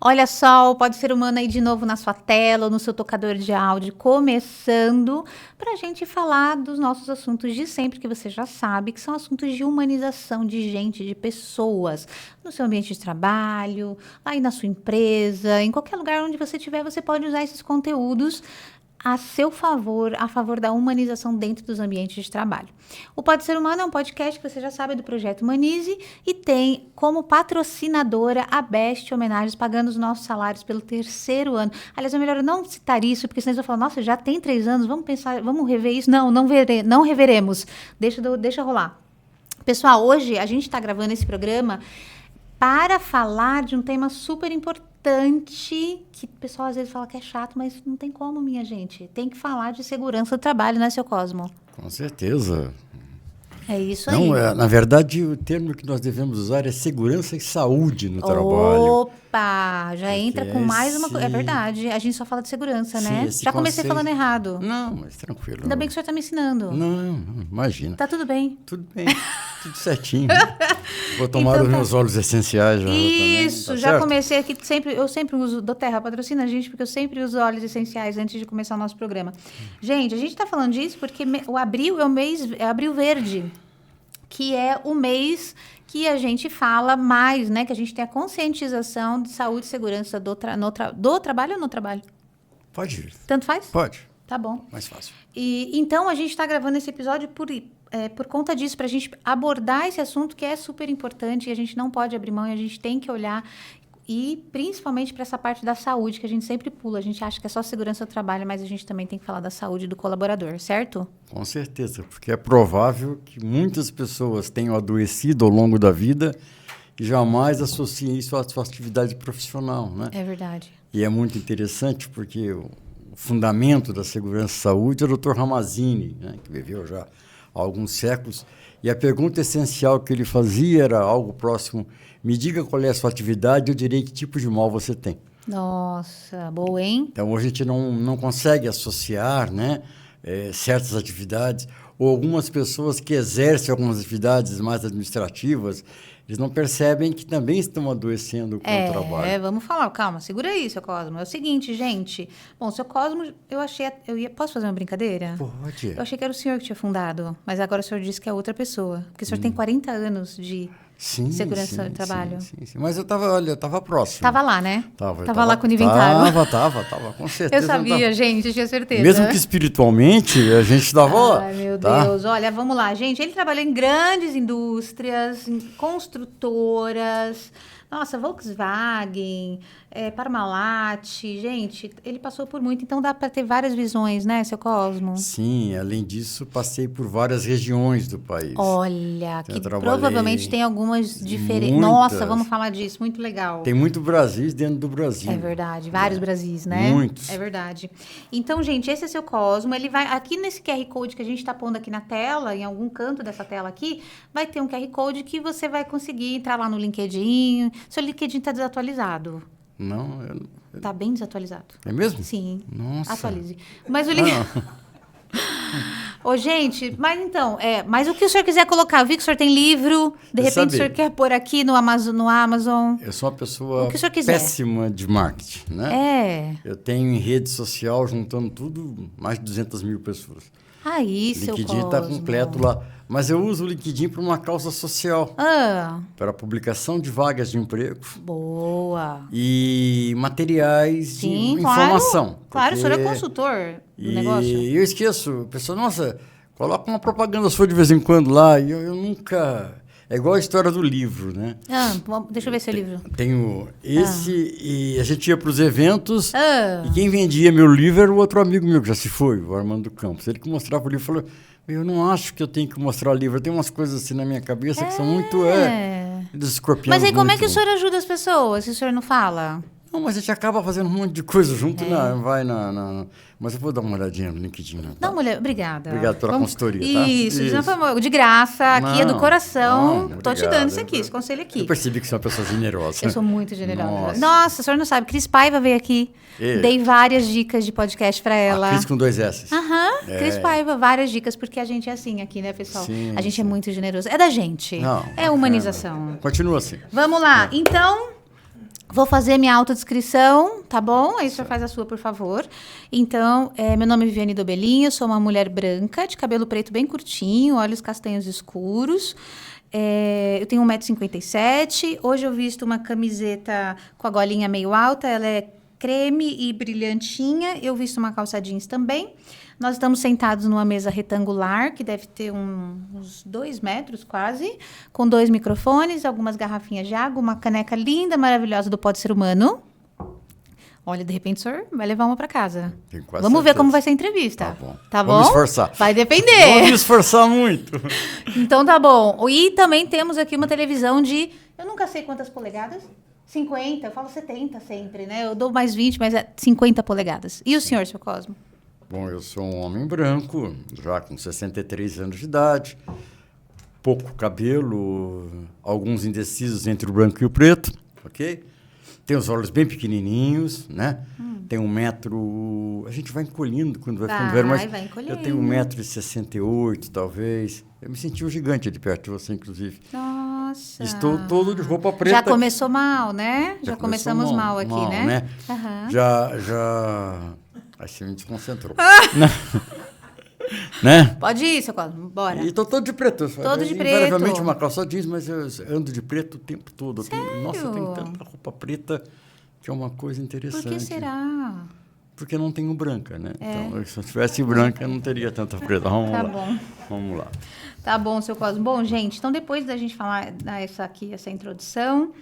Olha só, o Pode Ser Humano aí de novo na sua tela, ou no seu tocador de áudio, começando para a gente falar dos nossos assuntos de sempre, que você já sabe, que são assuntos de humanização de gente, de pessoas, no seu ambiente de trabalho, aí na sua empresa, em qualquer lugar onde você estiver, você pode usar esses conteúdos a seu favor, a favor da humanização dentro dos ambientes de trabalho. O Pode Ser Humano é um podcast que você já sabe do Projeto Humanize e tem como patrocinadora a Best Homenagens, pagando os nossos salários pelo 3º ano. Aliás, é melhor eu não citar isso, porque senão eles vão falar, nossa, já tem 3 anos, vamos pensar, vamos rever isso? Não reveremos. Deixa rolar. Pessoal, hoje a gente está gravando esse programa para falar de um tema super importante, que o pessoal às vezes fala que é chato, mas não tem como, minha gente. Tem que falar de segurança do trabalho, né, seu Cosmo? Com certeza. É isso aí. Não, na verdade, o termo que nós devemos usar é segurança e saúde no trabalho. Opa! Já entra com mais uma coisa. É verdade. A gente só fala de segurança, né? Já comecei falando errado. Não, mas tranquilo. Ainda bem que o senhor está me ensinando. Não, imagina. Tá tudo bem. Tudo bem, tudo certinho. Vou tomar os meus óleos essenciais já. Isso, também, tá já certo? comecei aqui. Eu sempre uso. Doterra, patrocina a gente, porque eu sempre uso óleos essenciais antes de começar o nosso programa. Gente, a gente está falando disso porque o abril é o mês. É abril verde, que é o mês que a gente fala mais, né? Que a gente tem a conscientização de saúde e segurança do trabalho ou no trabalho? Pode ir. Tanto faz? Pode. Tá bom. Mais fácil. E então a gente está gravando esse episódio por conta disso, para a gente abordar esse assunto que é super importante e a gente não pode abrir mão e a gente tem que olhar. E principalmente para essa parte da saúde, que a gente sempre pula. A gente acha que é só segurança do trabalho, mas a gente também tem que falar da saúde do colaborador, certo? Com certeza, porque é provável que muitas pessoas tenham adoecido ao longo da vida e jamais associem isso à sua atividade profissional, né? É verdade. E é muito interessante porque o fundamento da segurança e saúde é o Dr. Ramazzini, né, que viveu já há alguns séculos. E a pergunta essencial que ele fazia era algo próximo: me diga qual é a sua atividade, eu direi que tipo de mal você tem. Nossa, boa, hein? Então, hoje a gente não consegue associar, né, certas atividades, ou algumas pessoas que exercem algumas atividades mais administrativas, eles não percebem que também estão adoecendo com o trabalho. Vamos falar. Calma, segura aí, seu Cosmo. É o seguinte, gente. Bom, seu Cosmo, posso fazer uma brincadeira? Pode. Eu achei que era o senhor que tinha fundado, mas agora o senhor disse que é outra pessoa. Porque o senhor tem 40 anos de segurança do trabalho. Sim. Mas eu estava próximo. Tava lá, né? Tava lá quando inventaram. Tava, com certeza. Eu sabia, gente, eu tinha certeza. Mesmo que espiritualmente, a gente estava lá. Ai, meu Deus. Olha, vamos lá, gente. Ele trabalhou em grandes indústrias, em construtoras. Nossa, Volkswagen, Parmalat, gente, ele passou por muito. Então, dá para ter várias visões, né, seu Cosmo? Sim, além disso, passei por várias regiões do país. Olha, que provavelmente tem algumas diferentes. Nossa, vamos falar disso, muito legal. Tem muito Brasil dentro do Brasil. É verdade, vários Brasis, né? Muitos. É verdade. Então, gente, esse é seu Cosmo. Ele vai aqui nesse QR Code que a gente está pondo aqui na tela, em algum canto dessa tela aqui, vai ter um QR Code que você vai conseguir entrar lá no LinkedIn. Seu LinkedIn está desatualizado. Não, Tá bem desatualizado. É mesmo? Sim. Nossa. Atualize. Mas o LinkedIn... Ô, gente, mas então, mas o que o senhor quiser colocar? Eu vi que o senhor tem livro, de repente o senhor quer pôr aqui no Amazon. Eu sou uma pessoa o que o senhor quiser. Péssima de marketing, né? Eu tenho em rede social, juntando tudo, mais de 200 mil pessoas. Aí, seu Cosmo. O LinkedIn está completo lá. Mas eu uso o LinkedIn para uma causa social. Para a publicação de vagas de emprego. Boa. E materiais de informação. Claro, o senhor é consultor do negócio. E eu esqueço. A pessoa, nossa, coloca uma propaganda sua de vez em quando lá. E eu nunca... É igual a história do livro, né? Deixa eu ver seu livro. Tenho esse e a gente ia para os eventos e quem vendia meu livro era o outro amigo meu que já se foi, o Armando Campos. Ele que mostrava o livro falou, eu não acho que eu tenho que mostrar o livro. Tem umas coisas assim na minha cabeça que são muito... dos escorpiões. Mas aí como é que o senhor ajuda as pessoas se o senhor não fala? Não, mas a gente acaba fazendo um monte de coisa junto, vai na... Mas eu vou dar uma olhadinha no LinkedIn. Tá? Dá uma olhada. Obrigada. Obrigado pela consultoria, tá? Isso. De graça, aqui é do coração. Tô te dando isso aqui, esse conselho aqui. Eu percebi que você é uma pessoa generosa. Eu sou muito generosa. Nossa, o senhor não sabe. Cris Paiva veio aqui. Dei várias dicas de podcast pra ela. Cris com 2 S. Cris Paiva, várias dicas, porque a gente é assim aqui, né, pessoal? Sim, a gente é muito generoso. É da gente. Não, é humanização. Continua assim. Vamos lá. Então... Vou fazer minha autodescrição, tá bom? Aí o senhor faz a sua, por favor. Então, meu nome é Viviane Dobelinho, sou uma mulher branca, de cabelo preto bem curtinho, olhos castanhos escuros. Eu tenho 1,57 m. Hoje eu visto uma camiseta com a golinha meio alta, ela é creme e brilhantinha. Eu visto uma calça jeans também. Nós estamos sentados numa mesa retangular, que deve ter uns 2 metros quase, com 2 microfones, algumas garrafinhas de água, uma caneca linda, maravilhosa do Pode Ser Humano. Olha, de repente o senhor vai levar uma para casa. Vamos ver como vai ser a entrevista. Tá bom. Tá bom? Vamos esforçar. Vai depender. Vamos esforçar muito. Então tá bom. E também temos aqui uma televisão de, eu nunca sei quantas polegadas. 50, eu falo 70 sempre, né? Eu dou mais 20, mas é 50 polegadas. E o senhor, seu Cosmo? Bom, eu sou um homem branco, já com 63 anos de idade, pouco cabelo, alguns indecisos entre o branco e o preto, ok? Tem os olhos bem pequenininhos, né? Tem 1 metro... A gente vai encolhendo quando vai ficando velho, mas vai encolhendo. eu tenho 1,68 m, talvez. Eu me senti um gigante ali perto de você, inclusive. Nossa! Estou todo de roupa preta. Já começou mal, né? Já começamos mal aqui, mal, né? Uhum. Já... Aí você me desconcentrou. Né? Pode ir, seu Cosmo, bora. E estou todo de preto. Todo de preto. Invariavelmente uma calça jeans, mas eu ando de preto o tempo todo. Nossa, eu tenho tanta roupa preta que é uma coisa interessante. Por que será? Porque não tenho branca, né? Então, se eu tivesse branca, eu não teria tanta preta. Vamos lá. Bom. Vamos lá. Tá bom, seu Cosmo. Bom, gente, então depois da gente falar essa introdução,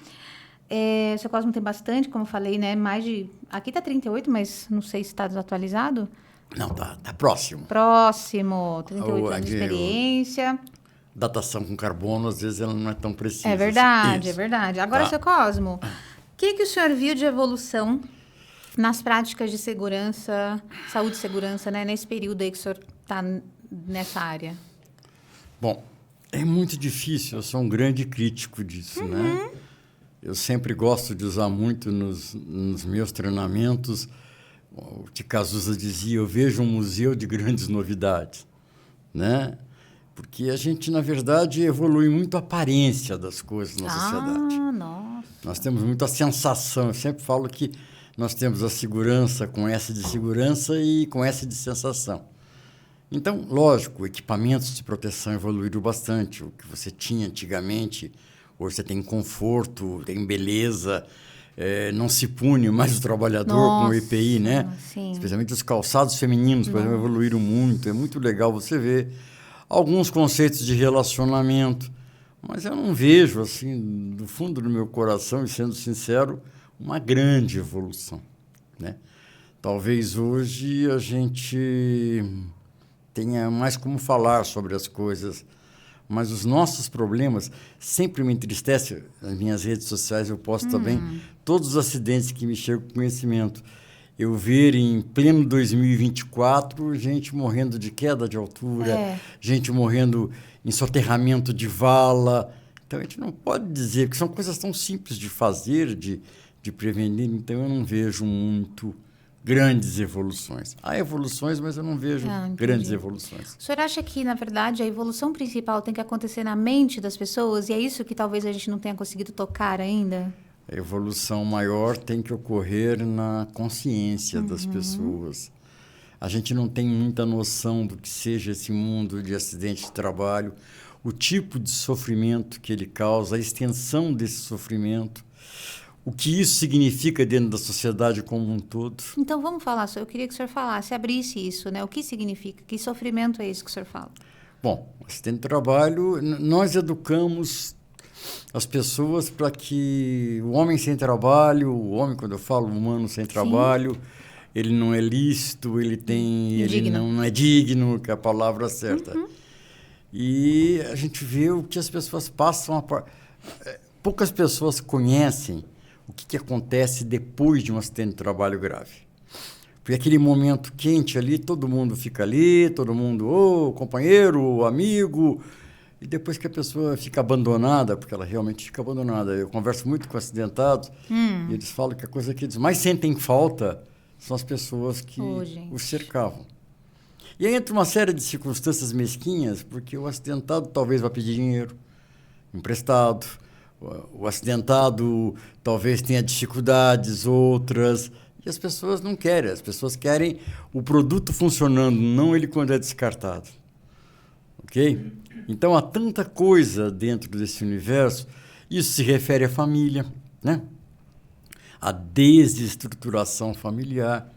seu Cosmo tem bastante, como eu falei, né? Mais de... Aqui tá 38, mas não sei se está desatualizado. Não, tá próximo. Próximo. 38 anos de experiência. Datação com carbono, às vezes, ela não é tão precisa. É verdade, Isso. é verdade. Agora, seu Cosmo, o que o senhor viu de evolução nas práticas de segurança, saúde e segurança, né? Nesse período aí que o senhor está nessa área? Bom, é muito difícil, eu sou um grande crítico disso, né? Eu sempre gosto de usar muito nos meus treinamentos. O T. Cazuza dizia, eu vejo um museu de grandes novidades, né? Porque a gente, na verdade, evolui muito a aparência das coisas na sociedade. Nossa. Nós temos muita sensação. Eu sempre falo que nós temos a segurança com S de segurança e com S de sensação. Então, lógico, equipamentos de proteção evoluíram bastante. O que você tinha antigamente, hoje você tem conforto, tem beleza, não se pune mais o trabalhador com o EPI, né? Sim. Especialmente os calçados femininos, por exemplo, evoluíram muito. É muito legal você ver alguns conceitos de relacionamento, mas eu não vejo, assim, do fundo do meu coração, e sendo sincero, uma grande evolução, né? Talvez hoje a gente tenha mais como falar sobre as coisas, mas os nossos problemas sempre me entristecem. Nas minhas redes sociais eu posto também todos os acidentes que me chegam com conhecimento. Eu ver em pleno 2024 gente morrendo de queda de altura, gente morrendo em soterramento de vala. Então, a gente não pode dizer, porque são coisas tão simples de fazer, de prevenir. Então, eu não vejo muito grandes evoluções. Há evoluções, mas eu não vejo grandes evoluções. O senhor acha que, na verdade, a evolução principal tem que acontecer na mente das pessoas? E é isso que talvez a gente não tenha conseguido tocar ainda? A evolução maior tem que ocorrer na consciência das pessoas. A gente não tem muita noção do que seja esse mundo de acidente de trabalho, o tipo de sofrimento que ele causa, a extensão desse sofrimento, o que isso significa dentro da sociedade como um todo. Então, vamos falar, eu queria que o senhor falasse, abrisse isso, né? O que significa? Que sofrimento é esse que o senhor fala? Bom, acidente de trabalho, nós educamos as pessoas para que o homem sem trabalho, o homem, quando eu falo humano sem trabalho, ele não é lícito, ele não é digno, que é a palavra certa. E a gente vê o que as pessoas passam. Poucas pessoas conhecem o que acontece depois de um acidente de trabalho grave. Porque aquele momento quente ali, todo mundo fica ali, todo mundo, companheiro, amigo. E depois que a pessoa fica abandonada, porque ela realmente fica abandonada. Eu converso muito com acidentados e eles falam que a coisa que eles mais sentem falta são as pessoas que os cercavam. E aí entra uma série de circunstâncias mesquinhas, porque o acidentado talvez vá pedir dinheiro emprestado, o acidentado talvez tenha dificuldades, outras, e as pessoas não querem. As pessoas querem o produto funcionando, não ele quando é descartado. Ok? Então, há tanta coisa dentro desse universo. Isso se refere à família, né? A desestruturação familiar,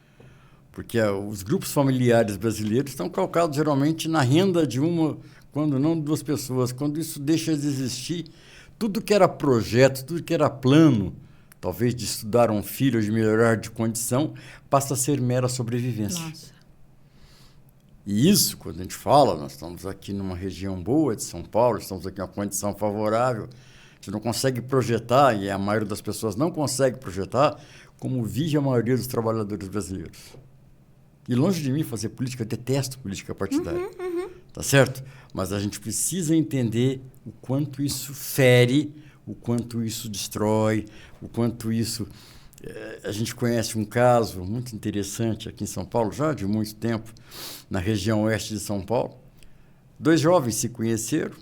porque os grupos familiares brasileiros estão calcados geralmente na renda de uma, quando não de duas pessoas. Quando isso deixa de existir, tudo que era projeto, tudo que era plano, talvez de estudar um filho, de melhorar de condição, passa a ser mera sobrevivência. Nossa. E isso, quando a gente fala, nós estamos aqui numa região boa de São Paulo, estamos aqui em uma condição favorável. Você não consegue projetar, e a maioria das pessoas não consegue projetar, como vive a maioria dos trabalhadores brasileiros. E longe de mim fazer política, eu detesto política partidária. Tá certo? Mas a gente precisa entender o quanto isso fere, o quanto isso destrói, o quanto isso... A gente conhece um caso muito interessante aqui em São Paulo, já de muito tempo, na região oeste de São Paulo. 2 jovens se conheceram,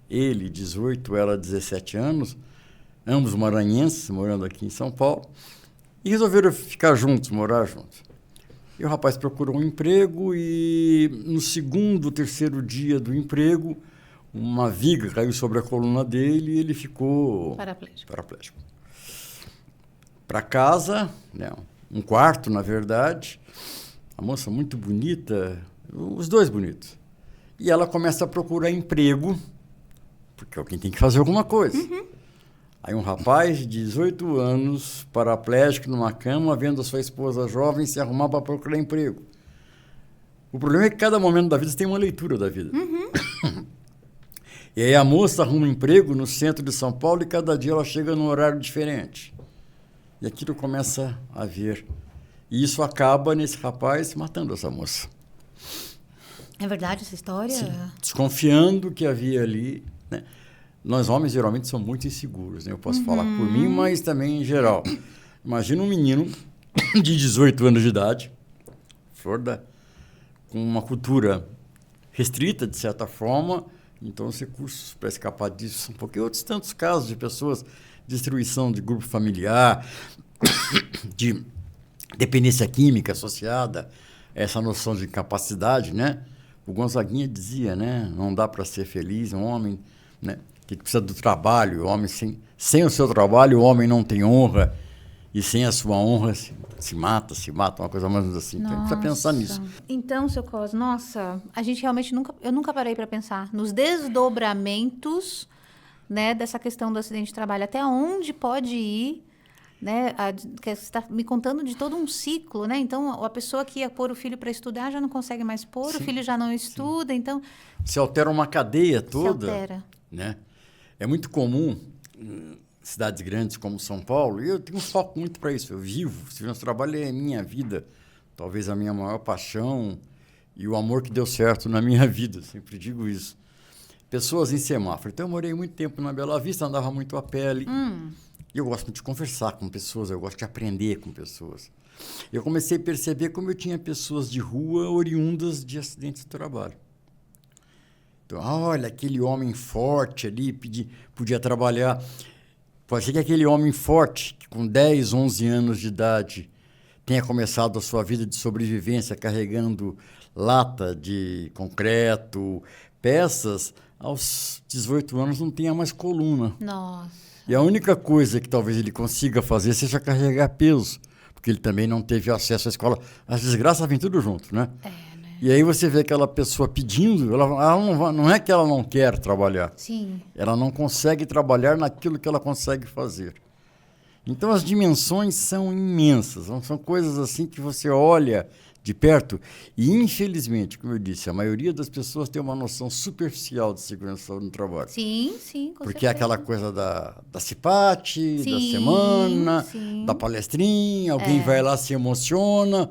ele, 18, ela, 17 anos, ambos maranhenses, morando aqui em São Paulo, e resolveram ficar juntos, morar juntos. E o rapaz procurou um emprego e, no 2º, 3º dia do emprego, uma viga caiu sobre a coluna dele e ele ficou paraplégico. Para casa, né, um quarto, na verdade, a moça muito bonita, os dois bonitos. E ela começa a procurar emprego, porque alguém tem que fazer alguma coisa. Aí um rapaz de 18 anos, paraplégico, numa cama, vendo a sua esposa jovem se arrumar para procurar emprego. O problema é que cada momento da vida você tem uma leitura da vida. E aí a moça arruma um emprego no centro de São Paulo e cada dia ela chega num horário diferente. E aquilo começa a ver. E isso acaba nesse rapaz matando essa moça. É verdade essa história? Sim. Desconfiando que havia ali, né? Nós homens geralmente somos muito inseguros, né? Eu posso falar por mim, mas também em geral. Imagina um menino de 18 anos de idade, com uma cultura restrita, de certa forma, então os recursos para escapar disso são porque outros tantos casos de pessoas, destruição de grupo familiar, de dependência química associada a essa noção de incapacidade, né? O Gonzaguinha dizia, né? Não dá para ser feliz, um homem, né? Que precisa do trabalho, o homem sem o seu trabalho, o homem não tem honra, e sem a sua honra se mata, uma coisa mais ou menos assim. Então, a gente precisa pensar nisso. Então, seu Cos, nossa, a gente realmente eu nunca parei para pensar nos desdobramentos, né, dessa questão do acidente de trabalho, até onde pode ir, né? Você está me contando de todo um ciclo, né? Então, a pessoa que ia pôr o filho para estudar já não consegue mais pôr, o filho já não estuda, então... Se altera uma cadeia toda. Se altera. Né? É muito comum em cidades grandes como São Paulo, e eu tenho um foco muito para isso. Eu vivo, segurança do trabalho é a minha vida, talvez a minha maior paixão e o amor que deu certo na minha vida, sempre digo isso. Pessoas em semáforo. Então, eu morei muito tempo na Bela Vista, andava muito a pé ali. E eu gosto muito de conversar com pessoas, eu gosto de aprender com pessoas. Eu comecei a perceber como eu tinha pessoas de rua oriundas de acidentes de trabalho. Então, olha, aquele homem forte ali podia trabalhar. Pode ser que aquele homem forte, que com 10, 11 anos de idade, tenha começado a sua vida de sobrevivência carregando lata de concreto, peças, aos 18 anos não tenha mais coluna. Nossa. E a única coisa que talvez ele consiga fazer seja carregar peso, porque ele também não teve acesso à escola. As desgraças vêm tudo junto, né? Né? E aí você vê aquela pessoa pedindo, ela não é que ela não quer trabalhar. Sim. Ela não consegue trabalhar naquilo que ela consegue fazer. Então as dimensões são imensas, são coisas assim que você olha de perto e, infelizmente, como eu disse, a maioria das pessoas tem uma noção superficial de segurança no trabalho. Sim, sim, com Porque certeza. é aquela coisa da CIPAT, da Sim, semana, sim. da palestrinha, alguém vai lá, se emociona,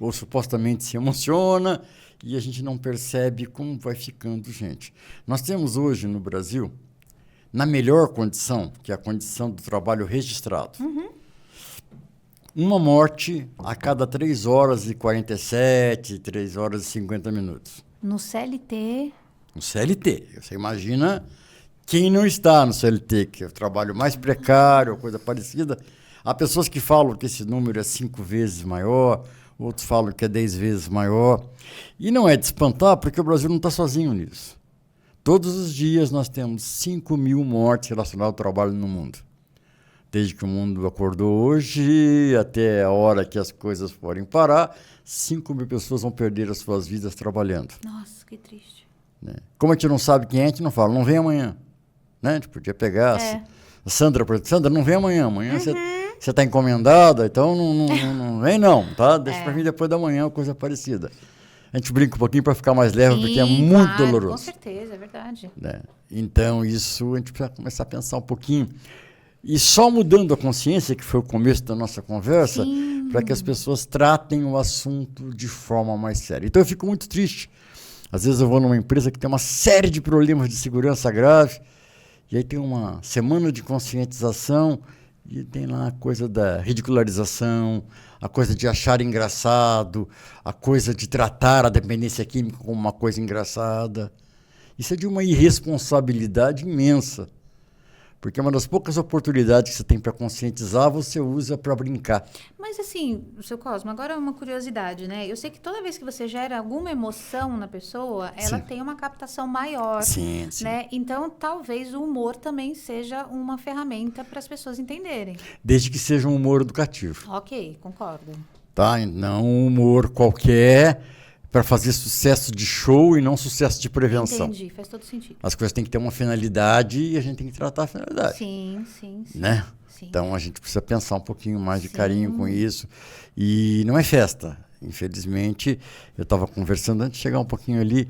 ou supostamente se emociona, e a gente não percebe como vai ficando gente. Nós temos hoje no Brasil, na melhor condição, que é a condição do trabalho registrado, uma morte a cada 3 horas e 47, 3 horas e 50 minutos. No CLT... No CLT. Você imagina Quem não está no CLT, que é o trabalho mais precário, coisa parecida, há pessoas que falam que esse número é 5 vezes maior, outros falam que é 10 vezes maior. E não é de espantar, porque o Brasil não está sozinho nisso. Todos os dias nós temos 5.000 mortes relacionadas ao trabalho no mundo. Desde que o mundo acordou hoje até a hora que as coisas forem parar, 5.000 pessoas vão perder as suas vidas trabalhando. Nossa, que triste. Né? Como a gente não sabe quem é, a gente não fala, não vem amanhã. Né? A gente podia pegar a Sandra, por exemplo, Sandra, não vem amanhã. Amanhã você está encomendada, então não vem não, tá? Deixa para mim depois da manhã, coisa parecida. A gente brinca um pouquinho para ficar mais leve, porque é muito doloroso. Com certeza, é verdade. Né? Então, isso a gente precisa começar a pensar um pouquinho. E só mudando a consciência, que foi o começo da nossa conversa, para que as pessoas tratem o assunto de forma mais séria. Então, eu fico muito triste. Às vezes eu vou numa empresa que tem uma série de problemas de segurança grave, e aí tem uma semana de conscientização, e tem lá a coisa da ridicularização, a coisa de achar engraçado, a coisa de tratar a dependência química como uma coisa engraçada. Isso é de uma irresponsabilidade imensa. Porque uma das poucas oportunidades que você tem para conscientizar, você usa para brincar. Mas assim, seu Cosmo, agora é uma curiosidade, né? Eu sei que toda vez que você gera alguma emoção na pessoa, ela tem uma captação maior. Sim. Né? Então, talvez o humor também seja uma ferramenta para as pessoas entenderem. Desde que seja um humor educativo. Ok, concordo. Tá? Não um humor qualquer para fazer sucesso de show e não sucesso de prevenção. Entendi, faz todo sentido. As coisas têm que ter uma finalidade e a gente tem que tratar a finalidade. Sim. Né? Sim. Então a gente precisa pensar um pouquinho mais de carinho com isso. E não é festa. Infelizmente, eu estava conversando antes de chegar um pouquinho ali,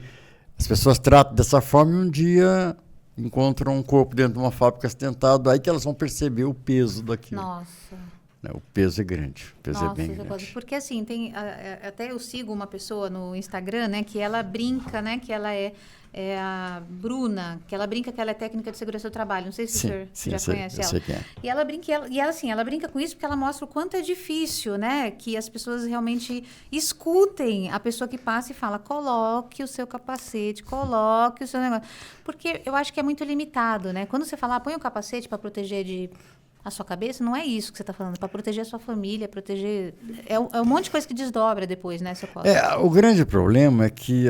as pessoas tratam dessa forma e um dia encontram um corpo dentro de uma fábrica acidentado, aí que elas vão perceber o peso daquilo. Nossa. O peso é grande, o peso é bem Nossa, grande. porque assim, até eu sigo uma pessoa no Instagram, né, que ela brinca, né, que ela é a Bruna, que ela brinca que ela é técnica de segurança do trabalho. Não sei se o senhor já conhece ela. Sei quem é. E ela brinca, ela brinca com isso porque ela mostra o quanto é difícil, né, que as pessoas realmente escutem a pessoa que passa e fala, coloque o seu capacete, coloque o seu negócio. Porque eu acho que é muito limitado, né? Quando você fala, põe o capacete para proteger a sua cabeça, não é isso que você está falando, para proteger a sua família, proteger... É um monte de coisa que desdobra depois, né, seu Costa? O grande problema é que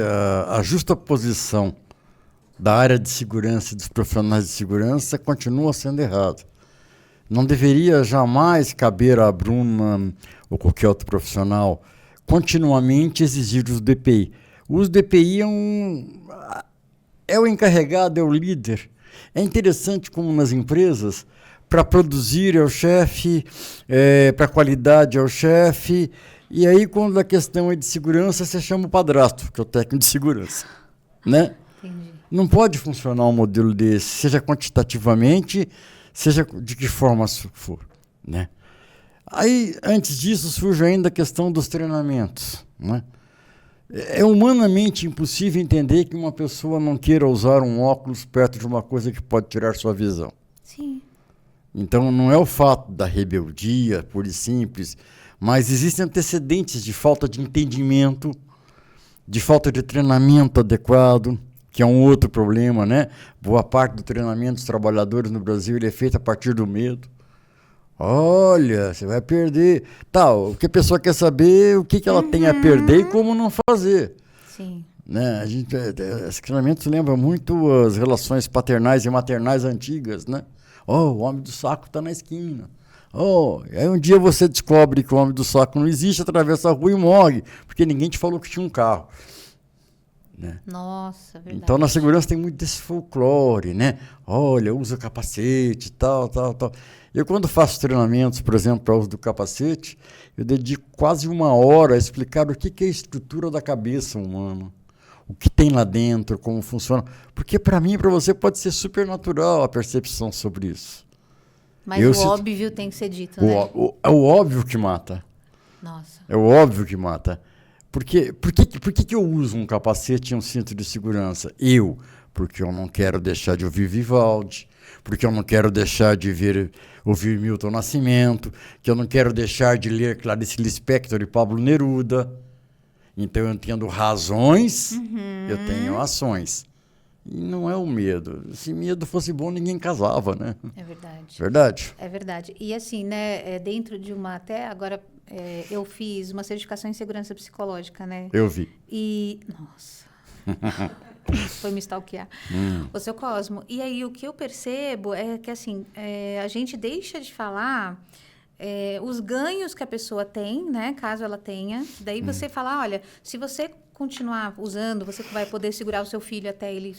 a justaposição da área de segurança e dos profissionais de segurança continua sendo errada. Não deveria jamais caber à Bruna ou qualquer outro profissional continuamente exigir os DPI. Os DPI é o encarregado, é o líder. É interessante como nas empresas... Para produzir é o chefe, para qualidade é o chefe. E aí, quando a questão é de segurança, você chama o padrasto, que é o técnico de segurança. Né? Entendi. Não pode funcionar um modelo desse, seja quantitativamente, seja de que forma for. Né? Aí, antes disso, surge ainda a questão dos treinamentos. Né? É humanamente impossível entender que uma pessoa não queira usar um óculos perto de uma coisa que pode tirar sua visão. Sim. Então, não é o fato da rebeldia, pura e simples, mas existem antecedentes de falta de entendimento, de falta de treinamento adequado, que é um outro problema, né? Boa parte do treinamento dos trabalhadores no Brasil ele é feito a partir do medo. Olha, você vai perder. O que a pessoa quer saber é o que ela tem a perder e como não fazer. Sim. Né? Esse treinamento lembra muito as relações paternais e maternais antigas, né? O homem do saco está na esquina. Aí um dia você descobre que o homem do saco não existe, atravessa a rua e morre, porque ninguém te falou que tinha um carro. Né? Nossa, verdade. Então, na segurança tem muito desse folclore, né? Olha, usa capacete, tal. Eu, quando faço treinamentos, por exemplo, para o uso do capacete, eu dedico quase 1 hora a explicar o que é a estrutura da cabeça humana. O que tem lá dentro, como funciona. Porque para mim e para você pode ser super natural a percepção sobre isso. Mas o óbvio tem que ser dito, né? É o óbvio que mata. Nossa. É o óbvio que mata. Por que eu uso um capacete e um cinto de segurança? Porque eu não quero deixar de ouvir Vivaldi, porque eu não quero deixar de ouvir Milton Nascimento, que eu não quero deixar de ler Clarice Lispector e Pablo Neruda. Então, eu entendo razões, eu tenho ações. E não é o medo. Se medo fosse bom, ninguém casava, né? É verdade. Verdade? É verdade. E assim, né, dentro de uma, até agora, eu fiz uma certificação em segurança psicológica, né? Eu vi. E, nossa, foi me stalkear. O seu Cosmo. E aí, o que eu percebo é que, assim, a gente deixa de falar os ganhos que a pessoa tem, né? Caso ela tenha. Daí você fala, olha, se você continuar usando, você vai poder segurar o seu filho até ele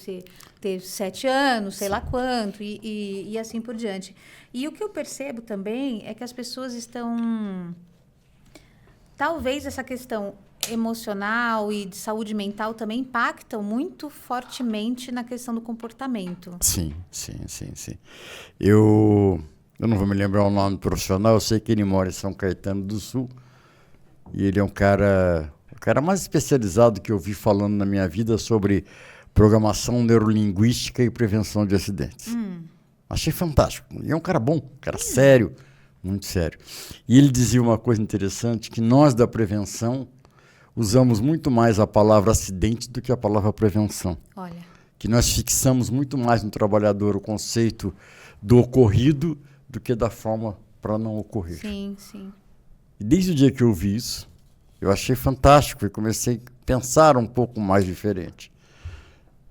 ter 7 anos, sei lá quanto, e assim por diante. E o que eu percebo também é que as pessoas estão... Talvez essa questão emocional e de saúde mental também impactam muito fortemente na questão do comportamento. Sim. Eu não vou me lembrar o nome profissional, eu sei que ele mora em São Caetano do Sul, e ele é o cara mais especializado que eu vi falando na minha vida sobre programação neurolinguística e prevenção de acidentes. Achei fantástico. E é um cara bom, um cara sério, muito sério. E ele dizia uma coisa interessante, que nós da prevenção usamos muito mais a palavra acidente do que a palavra prevenção. Olha. Que nós fixamos muito mais no trabalhador o conceito do ocorrido do que da forma para não ocorrer. Sim. E desde o dia que eu vi isso, eu achei fantástico e comecei a pensar um pouco mais diferente.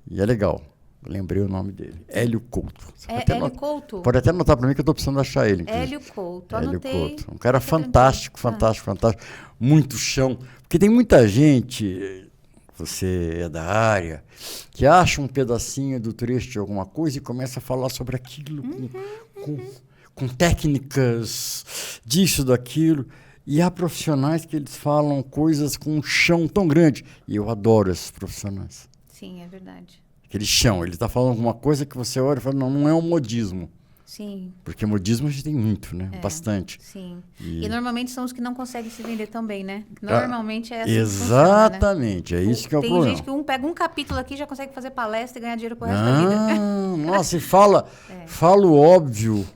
E é legal. Eu lembrei o nome dele. Hélio Couto. Hélio Couto? Pode até anotar para mim que eu estou precisando achar ele. Inclusive. Hélio Couto. Hélio Anotei. Couto. Um cara fantástico. Muito chão. Porque tem muita gente, você é da área, que acha um pedacinho do trecho de alguma coisa e começa a falar sobre aquilo com técnicas disso, daquilo. E há profissionais que eles falam coisas com um chão tão grande. E eu adoro esses profissionais. Sim, é verdade. Aquele chão, ele está falando alguma coisa que você olha e fala, não é um modismo. Sim. Porque modismo a gente tem muito, né? Bastante. Sim. E normalmente são os que não conseguem se vender tão bem, né? Normalmente é assim. Exatamente, funciona, né? É isso que é o problema. Tem gente que pega um capítulo aqui e já consegue fazer palestra e ganhar dinheiro pro resto da vida. Nossa, e fala o óbvio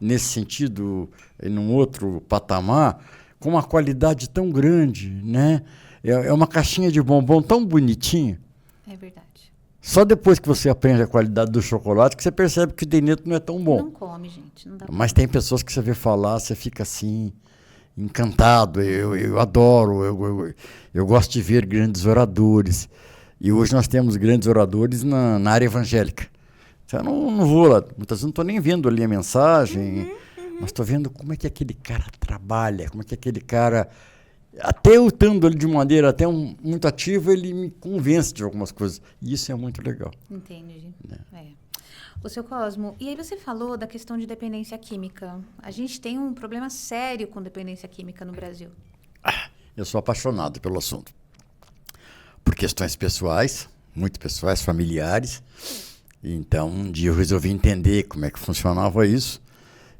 nesse sentido, num outro patamar, com uma qualidade tão grande, né? É uma caixinha de bombom tão bonitinha. É verdade. Só depois que você aprende a qualidade do chocolate que você percebe que o dentro não é tão bom. Não come, gente. Não dá. Mas tem pessoas que você vê falar, você fica assim, encantado. Eu adoro, eu gosto de ver grandes oradores. E hoje nós temos grandes oradores na área evangélica. Eu não vou lá, muitas vezes não estou nem vendo ali a mensagem, mas estou vendo como é que aquele cara trabalha, como é que aquele cara... Até eu estando ali de maneira até muito ativa, ele me convence de algumas coisas. E isso é muito legal. Entendi. O seu Cosmo, e aí você falou da questão de dependência química. A gente tem um problema sério com dependência química no Brasil. Eu sou apaixonado pelo assunto. Por questões pessoais, muito pessoais, familiares. Então, um dia eu resolvi entender como é que funcionava isso.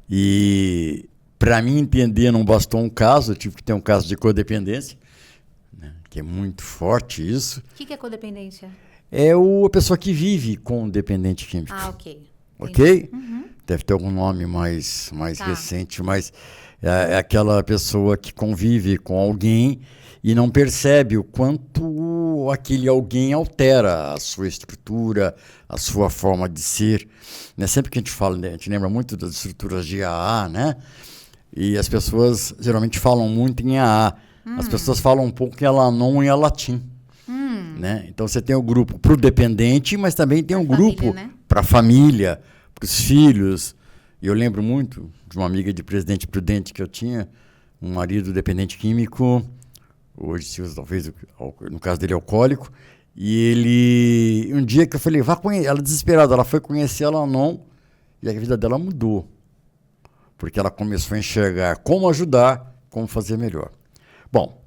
E... para mim entender, não bastou um caso, eu tive que ter um caso de codependência, né, que é muito forte isso. O que é codependência? É a pessoa que vive com o dependente químico. Ok. Ok? Deve ter algum nome mais recente, mas é aquela pessoa que convive com alguém e não percebe o quanto aquele alguém altera a sua estrutura, a sua forma de ser. Né? Sempre que a gente fala, né, a gente lembra muito das estruturas de AA, né? E as pessoas geralmente falam muito em AA. As pessoas falam um pouco em Alanon e Alatim. Né? Então você tem o grupo para o dependente, mas também tem um grupo para a família, para os filhos. E eu lembro muito de uma amiga de Presidente Prudente que eu tinha, um marido dependente químico, hoje se usa talvez, no caso dele, alcoólico. E ele, um dia que eu falei, vá conhecer, ela desesperada, ela foi conhecer Alanon e a vida dela mudou. Porque ela começou a enxergar como ajudar, como fazer melhor. Bom,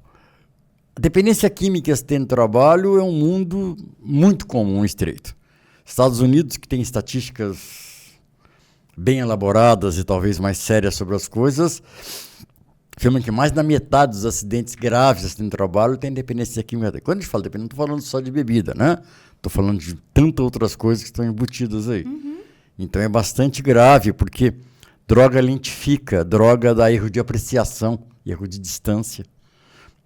a dependência química no trabalho é um mundo muito comum, estreito. Estados Unidos, que tem estatísticas bem elaboradas e talvez mais sérias sobre as coisas, afirmam que mais da metade dos acidentes graves no trabalho tem dependência química. Quando a gente fala dependência, não estou falando só de bebida, né? Estou falando de tantas outras coisas que estão embutidas aí. Então é bastante grave, porque droga lentifica, droga dá erro de apreciação, erro de distância.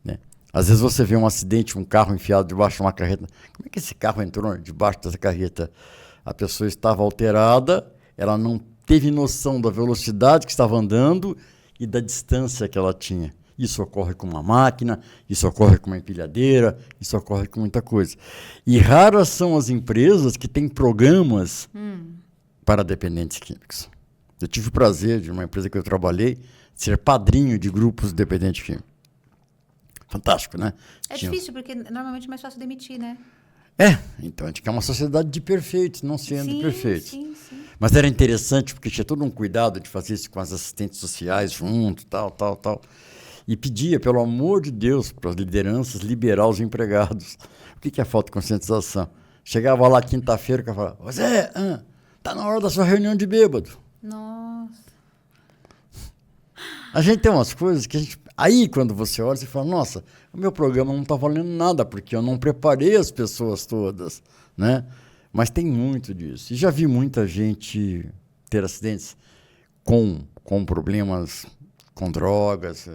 Né? Às vezes você vê um acidente, um carro enfiado debaixo de uma carreta. Como é que esse carro entrou debaixo dessa carreta? A pessoa estava alterada, ela não teve noção da velocidade que estava andando e da distância que ela tinha. Isso ocorre com uma máquina, isso ocorre com uma empilhadeira, isso ocorre com muita coisa. E raras são as empresas que têm programas para dependentes químicos. Eu tive o prazer, de uma empresa que eu trabalhei, ser padrinho de grupos de dependentes químicos. Fantástico, né? É difícil, porque normalmente é mais fácil demitir, né? Então a gente quer uma sociedade de perfeitos, não sendo perfeitos. Sim. Mas era interessante, porque tinha todo um cuidado de fazer isso com as assistentes sociais junto, tal. E pedia, pelo amor de Deus, para as lideranças liberar os empregados. O que é falta de conscientização? Chegava lá quinta-feira e falava, ô Zé, tá na hora da sua reunião de bêbado. Nossa. A gente tem umas coisas que a gente... Aí, quando você olha, você fala, nossa, o meu programa não está valendo nada, porque eu não preparei as pessoas todas, né? Mas tem muito disso. E já vi muita gente ter acidentes com problemas, com drogas,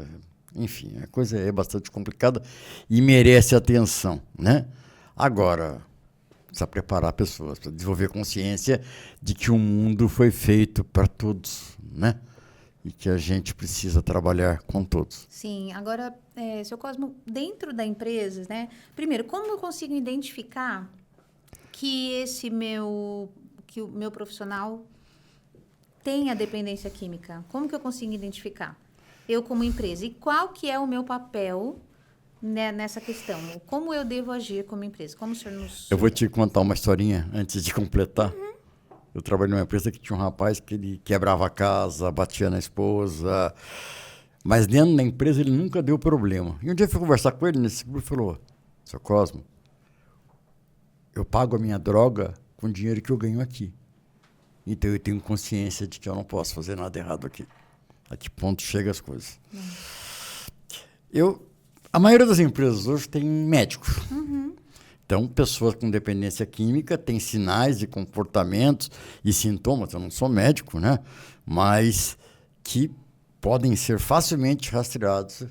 enfim, a coisa é bastante complicada e merece atenção, né? Agora, precisa preparar pessoas, para desenvolver consciência de que o mundo foi feito para todos, né? E que a gente precisa trabalhar com todos. Sim, agora, seu Cosmo, dentro da empresa, né? Primeiro, como eu consigo identificar que o meu profissional tem a dependência química? Como que eu consigo identificar? Eu como empresa. E qual que é o meu papel, né, nessa questão? Como eu devo agir como empresa? Como o senhor nos... Eu vou te contar uma historinha antes de completar. Eu trabalhei numa empresa que tinha um rapaz que ele quebrava a casa, batia na esposa, mas dentro da empresa ele nunca deu problema. E um dia eu fui conversar com ele nesse grupo e falou, seu Cosmo, eu pago a minha droga com o dinheiro que eu ganho aqui. Então eu tenho consciência de que eu não posso fazer nada errado aqui. A que ponto chegam as coisas? A maioria das empresas hoje tem médicos. Então, pessoas com dependência química têm sinais de comportamentos e sintomas, eu não sou médico, né? Mas que podem ser facilmente rastreados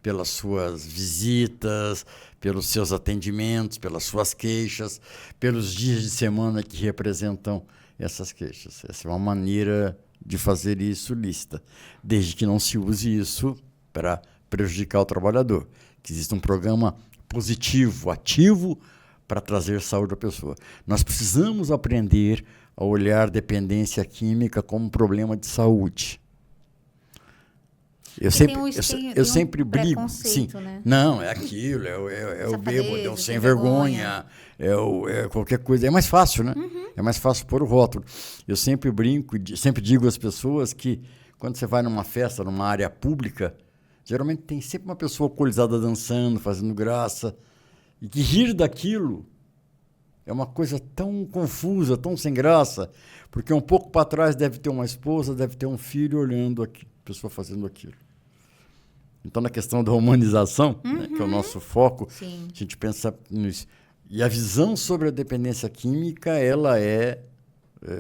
pelas suas visitas, pelos seus atendimentos, pelas suas queixas, pelos dias de semana que representam essas queixas. Essa é uma maneira de fazer isso lícita, desde que não se use isso para prejudicar o trabalhador. Que exista um programa positivo, ativo, para trazer saúde à pessoa. Nós precisamos aprender a olhar dependência química como um problema de saúde. Eu sempre brigo. Sim, né? Não, é aquilo, é o bêbado, é o sem vergonha, é qualquer coisa. É mais fácil, né? É mais fácil pôr o rótulo. Eu sempre brinco, sempre digo às pessoas que quando você vai numa festa, numa área pública, geralmente tem sempre uma pessoa alcoolizada dançando, fazendo graça, e que rir daquilo é uma coisa tão confusa, tão sem graça, porque um pouco para trás deve ter uma esposa, deve ter um filho olhando a pessoa fazendo aquilo. Então, na questão da humanização, né, que é o nosso foco, Sim. a gente pensa nisso. E a visão sobre a dependência química, ela é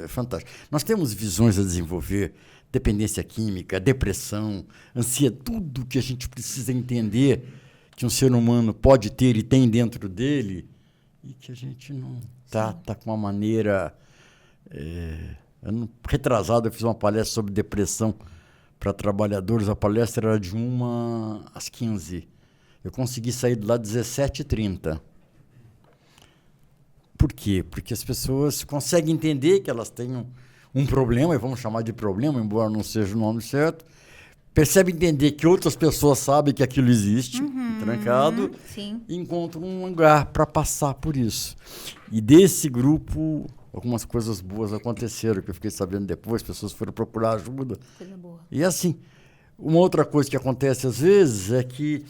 fantástica. Nós temos visões a desenvolver, dependência química, depressão, ansiedade, tudo que a gente precisa entender que um ser humano pode ter e tem dentro dele, e que a gente não tá com uma maneira... Ano retrasado, eu fiz uma palestra sobre depressão para trabalhadores. A palestra era de 1 às 15. Eu consegui sair de lá às 17h30. Por quê? Porque as pessoas conseguem entender que elas têm um problema, e vamos chamar de problema, embora não seja o nome certo, percebe entender que outras pessoas sabem que aquilo existe, trancado, Sim. e encontram um lugar para passar por isso. E desse grupo, algumas coisas boas aconteceram, que eu fiquei sabendo depois, pessoas foram procurar ajuda. Coisa boa. E assim, uma outra coisa que acontece às vezes é que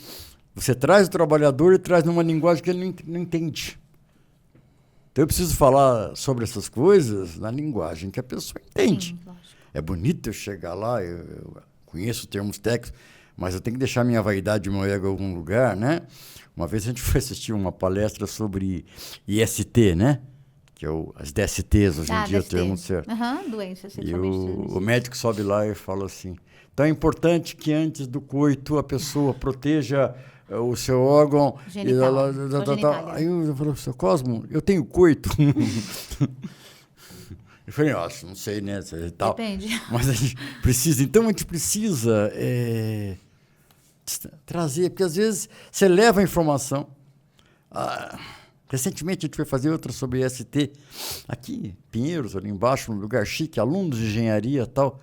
você traz o trabalhador e traz numa linguagem que ele não entende. Então eu preciso falar sobre essas coisas na linguagem que a pessoa entende. Sim, lógico. É bonito eu chegar lá, eu conheço termos técnicos, mas eu tenho que deixar minha vaidade e meu ego em algum lugar, né? Uma vez a gente foi assistir uma palestra sobre IST, né? Que é as DSTs, hoje em dia, o termo certo. Doença E sexualmente o transmissível. médico sobe lá e fala assim, então é importante que antes do coito a pessoa proteja o seu órgão... Genital. Aí eu falei, seu Cosmo, eu tenho coito. Eu falei, nossa, não sei, né? Tal. Depende. Mas a gente precisa, então a gente precisa trazer, porque às vezes você leva a informação. Recentemente a gente foi fazer outra sobre EST, aqui, Pinheiros, ali embaixo, num lugar chique, alunos de engenharia e tal,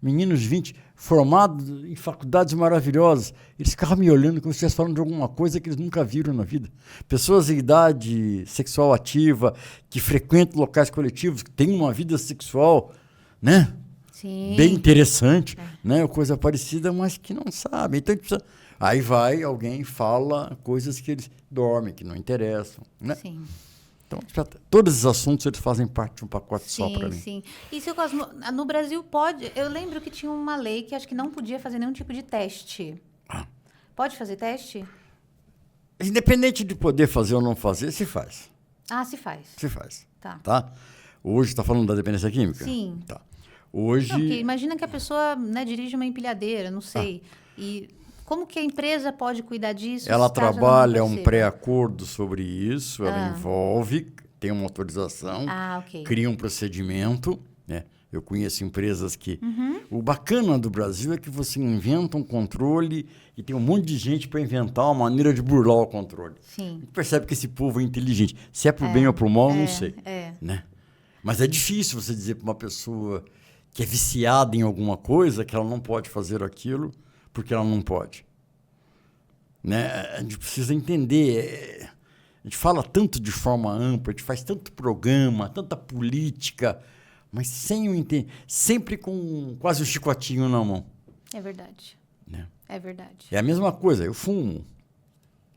meninos de 20, formados em faculdades maravilhosas. Eles ficavam me olhando como se estivessem falando de alguma coisa que eles nunca viram na vida. Pessoas em idade sexual ativa, que frequentam locais coletivos, que têm uma vida sexual, né? Sim. Bem interessante, né? Coisa parecida, mas que não sabem. Então, aí vai alguém fala coisas que eles dormem, que não interessam, né? Sim. Então, todos esses assuntos eles fazem parte de um pacote só para mim. Sim. E, seu Cosmo, no Brasil pode... Eu lembro que tinha uma lei que acho que não podia fazer nenhum tipo de teste. Pode fazer teste? Independente de poder fazer ou não fazer, se faz. Se faz. Se faz. Tá. Hoje, está falando da dependência química? Sim. Tá. Hoje... Não, porque imagina que a pessoa, né, dirige uma empilhadeira, não sei. E como que a empresa pode cuidar disso? Ela caso ela não trabalha um perceba? pré-acordo sobre isso, ela envolve, tem uma autorização, ok. cria um procedimento, né? Eu conheço empresas que... O bacana do Brasil é que você inventa um controle e tem um monte de gente para inventar uma maneira de burlar o controle. Sim. A gente percebe que esse povo é inteligente. Se é por bem ou por mal, eu não sei. Né? Mas é difícil você dizer para uma pessoa que é viciada em alguma coisa que ela não pode fazer aquilo porque ela não pode. Né? A gente precisa entender. A gente fala tanto de forma ampla, a gente faz tanto programa, tanta política, mas sem o entender, sempre com quase o chicotinho na mão. É verdade. Né? É verdade. É a mesma coisa, eu fumo.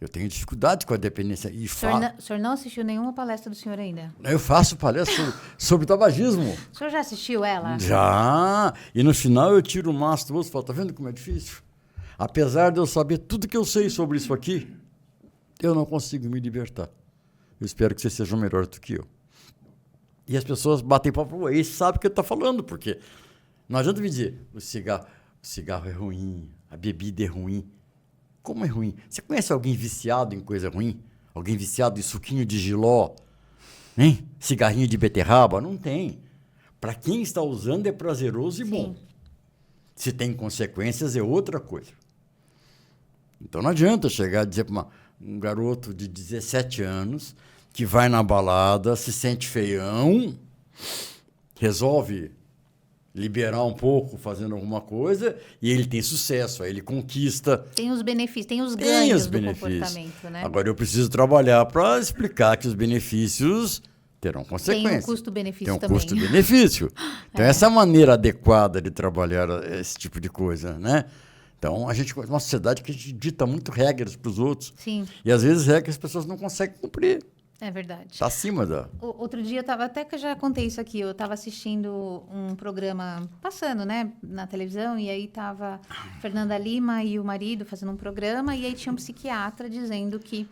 Eu tenho dificuldade com a dependência. E O senhor não assistiu nenhuma palestra do senhor ainda? Eu faço palestra sobre tabagismo. O senhor já assistiu ela? Já. E no final eu tiro o maço do outro e falo, tá vendo como é difícil? Apesar de eu saber tudo que eu sei sobre isso aqui, eu não consigo me libertar. Eu espero que você seja melhor do que eu. E as pessoas batem papo, e sabem o que eu estou falando, porque não adianta me dizer, o cigarro é ruim, a bebida é ruim. Como é ruim? Você conhece alguém viciado em coisa ruim? Alguém viciado em suquinho de jiló? Hein? Cigarrinho de beterraba? Não tem. Para quem está usando é prazeroso e bom. Se tem consequências é outra coisa. Então não adianta chegar e dizer para um garoto de 17 anos que vai na balada, se sente feião, resolve liberar um pouco fazendo alguma coisa e ele tem sucesso, aí ele conquista. Tem os benefícios, tem os ganhos do benefícios. Comportamento, né? Agora eu preciso trabalhar para explicar que os benefícios terão consequências. Tem um custo-benefício também. Tem um custo-benefício. Então essa é a maneira adequada de trabalhar esse tipo de coisa, né? Então, uma sociedade que a gente dita muito regras para os outros. Sim. E às vezes regras as pessoas não conseguem cumprir. É verdade. Está acima da... Outro dia, até que eu já contei isso aqui, eu estava assistindo um programa passando, né, na televisão, e aí estava Fernanda Lima e o marido fazendo um programa, e aí tinha um psiquiatra dizendo que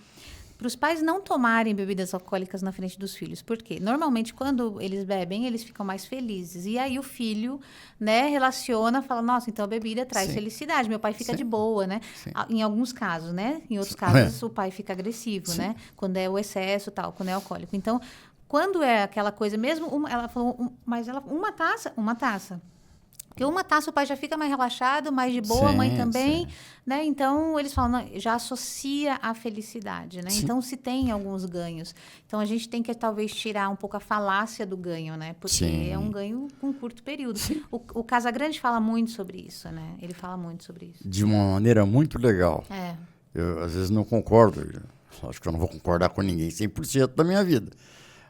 para os pais não tomarem bebidas alcoólicas na frente dos filhos. Por quê? Normalmente, quando eles bebem, eles ficam mais felizes. E aí o filho, né, relaciona, fala, nossa, então a bebida traz felicidade. Meu pai fica de boa, né? Em alguns casos, né? Em outros casos, o pai fica agressivo, né? Quando é o excesso, tal, quando é alcoólico. Então, quando é aquela coisa mesmo, ela falou, mas ela, uma taça. Porque uma taça o pai já fica mais relaxado, mais de boa, a mãe também, né? Então, eles falam, não, já associa a felicidade, né? Sim. Então, se tem alguns ganhos. Então, a gente tem que, talvez, tirar um pouco a falácia do ganho, né? Porque é um ganho com um curto período. O Casagrande fala muito sobre isso, né? Ele fala muito sobre isso. De uma maneira muito legal. Eu, às vezes, não concordo. Acho que eu não vou concordar com ninguém 100% da minha vida.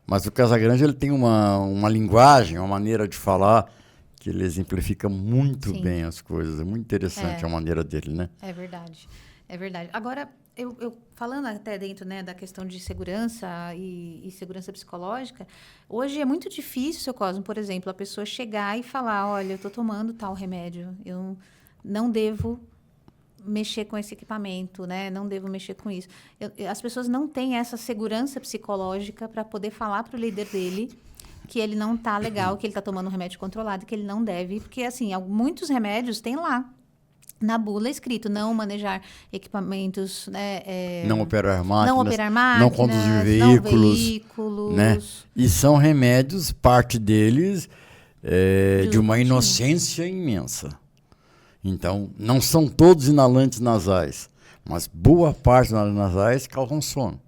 Mas o Casagrande, ele tem uma linguagem, uma maneira de falar... que ele exemplifica muito bem as coisas. É muito interessante a maneira dele, né? É verdade. É verdade. Agora, eu falando até dentro, né, da questão de segurança e segurança psicológica, hoje é muito difícil, seu Cosmo, por exemplo, a pessoa chegar e falar, olha, eu estou tomando tal remédio, eu não devo mexer com esse equipamento, né? Não devo mexer com isso. As pessoas não têm essa segurança psicológica para poder falar para o líder dele que ele não tá legal, que ele tá tomando um remédio controlado, que ele não deve, porque, assim, muitos remédios tem lá. Na bula é escrito não manejar equipamentos, né, Não operar máquinas. não operar máquinas, não conduzir não veículos. Né? E são remédios, parte deles, de uma inocência imensa. Então, não são todos inalantes nasais, mas boa parte dos inalantes nasais causam sono.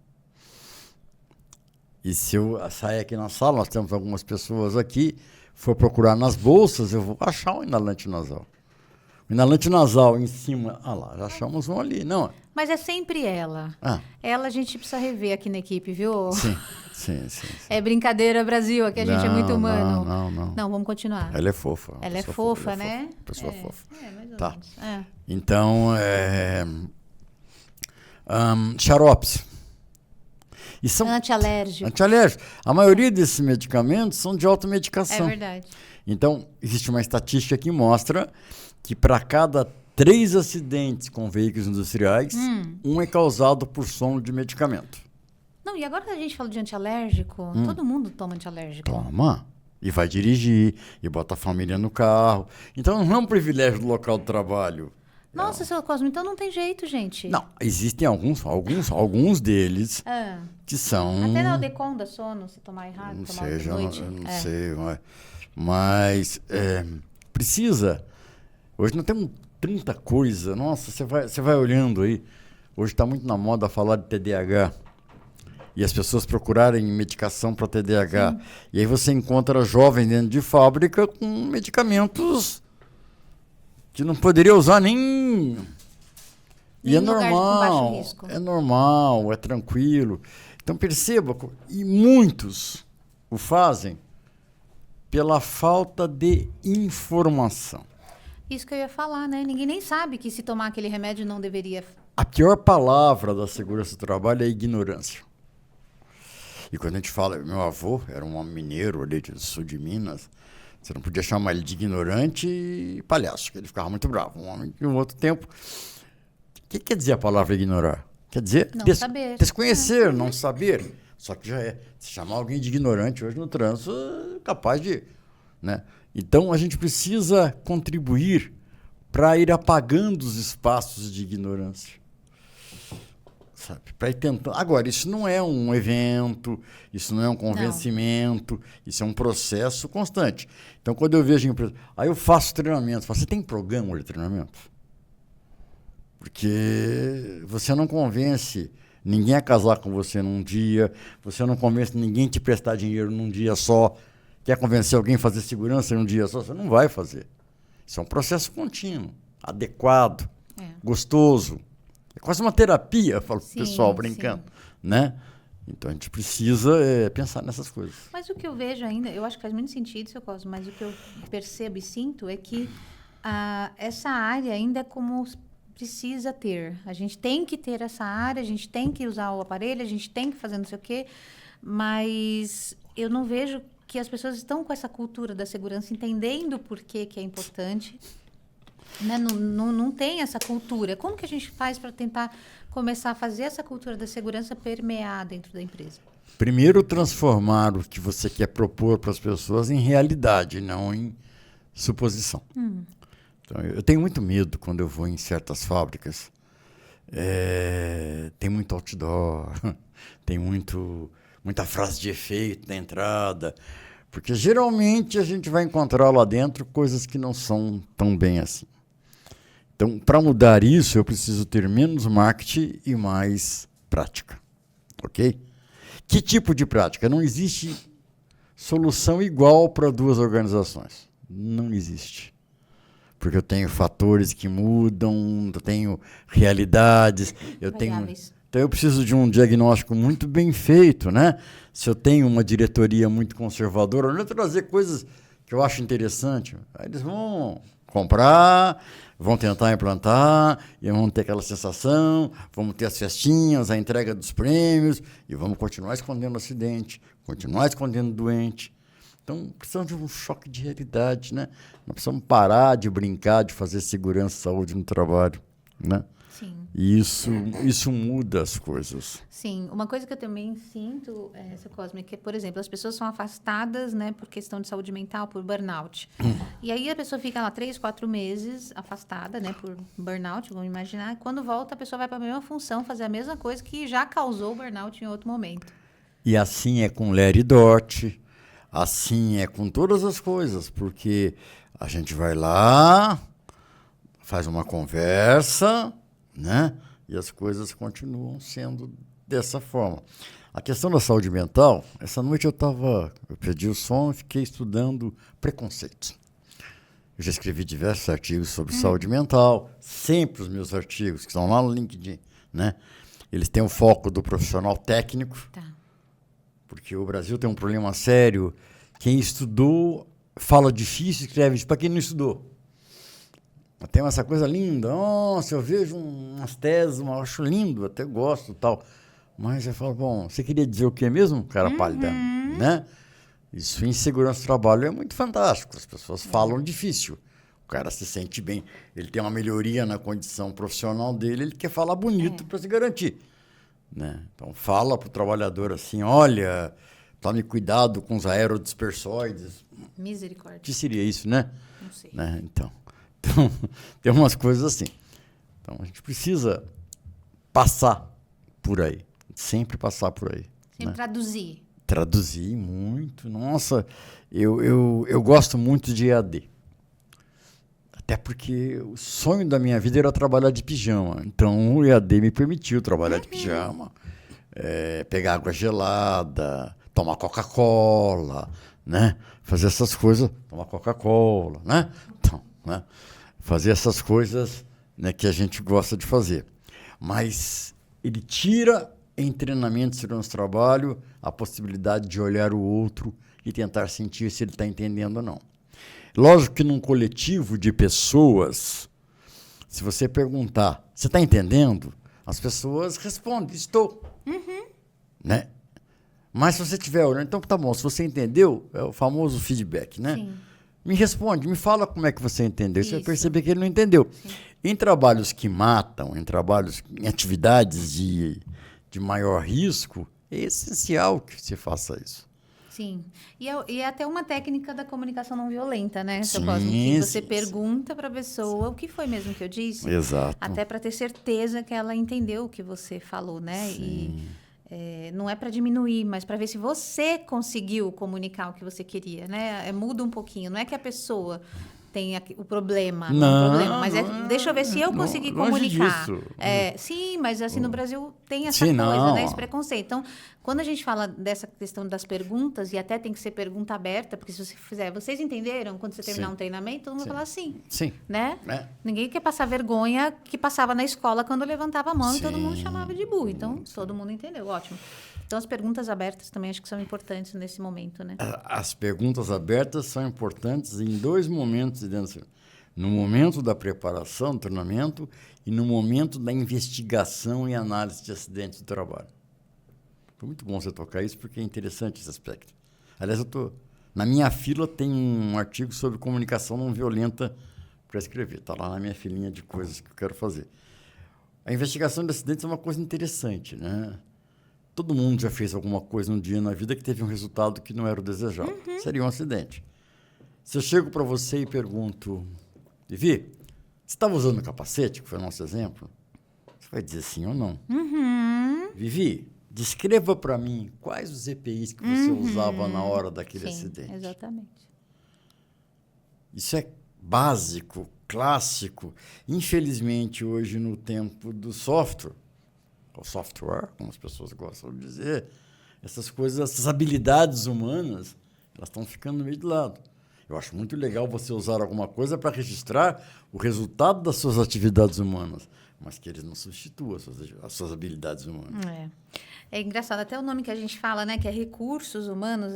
E se eu sair aqui na sala, nós temos algumas pessoas aqui, for procurar nas bolsas, eu vou achar um inalante nasal. O inalante nasal em cima, lá, já achamos um ali, não? Mas é sempre ela. Ela a gente precisa rever aqui na equipe, viu? Sim. É brincadeira, Brasil, aqui a gente é muito humano. Não, vamos continuar. Ela é fofa. Ela é fofa, né? Pessoa fofa. Mais ou tá. menos. Então, xaropes. E são antialérgicos. Antialérgicos. A maioria desses medicamentos são de automedicação. É verdade. Então, existe uma estatística que mostra que para cada 3 acidentes com veículos industriais, um é causado por sono de medicamento. Não, e agora que a gente fala de antialérgico, todo mundo toma antialérgico. Toma. E vai dirigir, e bota a família no carro. Então, não é um privilégio do local de trabalho. Nossa, seu Cosmo, então não tem jeito, gente. Não, existem alguns deles que são... Até na Odecon dá sono, se tomar errado, não tomar sei, de noite. Não sei, mas precisa... Hoje nós temos 30 coisas. Nossa, você vai olhando aí. Hoje está muito na moda falar de TDAH. E as pessoas procurarem medicação para TDAH. Sim. E aí você encontra jovens dentro de fábrica com medicamentos que não poderia usar nem... E é normal. É normal, é tranquilo. Então perceba, e muitos o fazem pela falta de informação. Isso que eu ia falar, né? Ninguém nem sabe que se tomar aquele remédio não deveria... A pior palavra da segurança do trabalho é ignorância. E quando a gente fala... Meu avô era um homem mineiro ali do sul de Minas. Você não podia chamar ele de ignorante e palhaço, porque ele ficava muito bravo. Um homem que, no outro tempo... O que quer dizer a palavra ignorar? Quer dizer saber. Desconhecer, não saber. Só que já é... Se chamar alguém de ignorante hoje no trânsito, é capaz de... Né? Então, a gente precisa contribuir para ir apagando os espaços de ignorância. Sabe? Para ir tentando. Agora, isso não é um evento, isso não é um convencimento, isso é um processo constante. Então, quando eu vejo empresa... Aí eu faço treinamento. Você tem programa de treinamento? Porque você não convence ninguém a casar com você num dia, você não convence ninguém a te prestar dinheiro num dia só. Quer convencer alguém a fazer segurança em um dia só? Você não vai fazer. Isso é um processo contínuo, adequado, gostoso. É quase uma terapia, falo para o pessoal brincando. Né? Então, a gente precisa pensar nessas coisas. Mas o que eu vejo ainda, eu acho que faz muito sentido, seu Cosmo, mas o que eu percebo e sinto é que essa área ainda é como precisa ter. A gente tem que ter essa área, a gente tem que usar o aparelho, a gente tem que fazer não sei o quê, mas eu não vejo que as pessoas estão com essa cultura da segurança, entendendo por que é importante. Né? Não tem essa cultura. Como que a gente faz para tentar começar a fazer essa cultura da segurança permear dentro da empresa? Primeiro, transformar o que você quer propor para as pessoas em realidade, não em suposição. Então, eu tenho muito medo quando eu vou em certas fábricas. Tem muito outdoor, tem muita frase de efeito na entrada, porque geralmente a gente vai encontrar lá dentro coisas que não são tão bem assim. Então, para mudar isso, eu preciso ter menos marketing e mais prática, ok? Que tipo de prática? Não existe solução igual para 2 organizações. Não existe. Porque eu tenho fatores que mudam, eu tenho realidades, então eu preciso de um diagnóstico muito bem feito, né? Se eu tenho uma diretoria muito conservadora, não é trazer coisas que eu acho interessante. Aí eles vão comprar, vão tentar implantar, e vão ter aquela sensação, vamos ter as festinhas, a entrega dos prêmios, e vamos continuar escondendo o acidente, continuar escondendo o doente. Então, precisamos de um choque de realidade, né? Nós precisamos parar de brincar, de fazer segurança e saúde no trabalho, né? Sim. E isso muda as coisas. Sim, uma coisa que eu também sinto, essa Cosme, é que, por exemplo, as pessoas são afastadas, né, por questão de saúde mental, por burnout. E aí a pessoa fica lá 3, 4 meses afastada, né, por burnout, vamos imaginar. Quando volta, a pessoa vai para a mesma função, fazer a mesma coisa que já causou burnout em outro momento. E assim é com Larry Dort, assim é com todas as coisas, porque a gente vai lá, faz uma conversa, né? E as coisas continuam sendo dessa forma. A questão da saúde mental, essa noite eu perdi o sono e fiquei estudando preconceitos. Eu já escrevi diversos artigos sobre saúde mental, sempre os meus artigos, que estão lá no LinkedIn, né? Eles têm o foco do profissional técnico, Tá. porque o Brasil tem um problema sério. Quem estudou fala difícil, escreve para quem não estudou. Tem essa coisa linda. Nossa, eu vejo umas teses, eu acho lindo, até gosto e tal. Mas eu falo, bom, você queria dizer o quê mesmo, cara pálida? Né? Isso em segurança do trabalho é muito fantástico. As pessoas falam difícil. O cara se sente bem. Ele tem uma melhoria na condição profissional dele, ele quer falar bonito para se garantir. Né? Então, fala para o trabalhador assim, olha, tome cuidado com os aerodispersóides. Misericórdia. O que seria isso, né? Não sei. Né? Então, tem umas coisas assim. Então, a gente precisa passar por aí. Sempre passar por aí. Sempre né? traduzir. Traduzir muito. Nossa, eu gosto muito de EAD. Até porque o sonho da minha vida era trabalhar de pijama. Então, o EAD me permitiu trabalhar de pijama, pegar água gelada, tomar Coca-Cola, né? Fazer essas coisas, tomar Coca-Cola, né? Então, né? Fazer essas coisas, né, que a gente gosta de fazer. Mas ele tira, em treinamento de segurança do trabalho, a possibilidade de olhar o outro e tentar sentir se ele está entendendo ou não. Lógico que num coletivo de pessoas, se você perguntar, você está entendendo? As pessoas respondem, estou. Né? Mas se você estiver olhando, então tá bom, se você entendeu, é o famoso feedback, né? Sim. Me responde, me fala como é que você entendeu. Você vai Isso. perceber que ele não entendeu. Sim. Em trabalhos que matam, em atividades de maior risco, é essencial que você faça isso. Sim. E é até uma técnica da comunicação não violenta, né, seu Sim, Cosmo? Que você sim, pergunta para a pessoa o que foi mesmo que eu disse. Exato. Até para ter certeza que ela entendeu o que você falou, né? Sim. E não é para diminuir, mas para ver se você conseguiu comunicar o que você queria, né? Muda um pouquinho. Não é que a pessoa tem o problema, não é um problema, mas deixa eu ver se eu consegui comunicar. Disso. Sim, mas assim no Brasil tem essa Sim, coisa, não. né? Esse preconceito. Então, quando a gente fala dessa questão das perguntas, e até tem que ser pergunta aberta, porque se você fizer, vocês entenderam? Quando você terminar Sim. um treinamento, todo mundo vai falar sim. Sim. Né? É. Ninguém quer passar vergonha que passava na escola quando levantava a mão e todo mundo Sim. chamava de burro. Então, todo mundo entendeu. Ótimo. Então, as perguntas abertas também acho que são importantes nesse momento, né? As perguntas abertas são importantes em dois momentos dentro. No momento da preparação do treinamento e no momento da investigação e análise de acidentes do trabalho. Foi muito bom você tocar isso, porque é interessante esse aspecto. Aliás, na minha fila tem um artigo sobre comunicação não violenta para escrever. Está lá na minha filinha de coisas que eu quero fazer. A investigação de acidentes é uma coisa interessante, né? Todo mundo já fez alguma coisa um dia na vida que teve um resultado que não era o desejado. Seria um acidente. Se eu chego para você e pergunto, Vivi, você estava usando capacete, que foi o nosso exemplo? Você vai dizer sim ou não. Vivi, descreva para mim quais os EPIs que você usava na hora daquele acidente. Exatamente. Isso é básico, clássico. Infelizmente, hoje, no tempo do software, ou software, como as pessoas gostam de dizer, essas coisas, essas habilidades humanas, elas estão ficando meio de lado. Eu acho muito legal você usar alguma coisa para registrar o resultado das suas atividades humanas, mas que eles não substituam as suas habilidades humanas. É engraçado, até o nome que a gente fala, né, que é recursos humanos,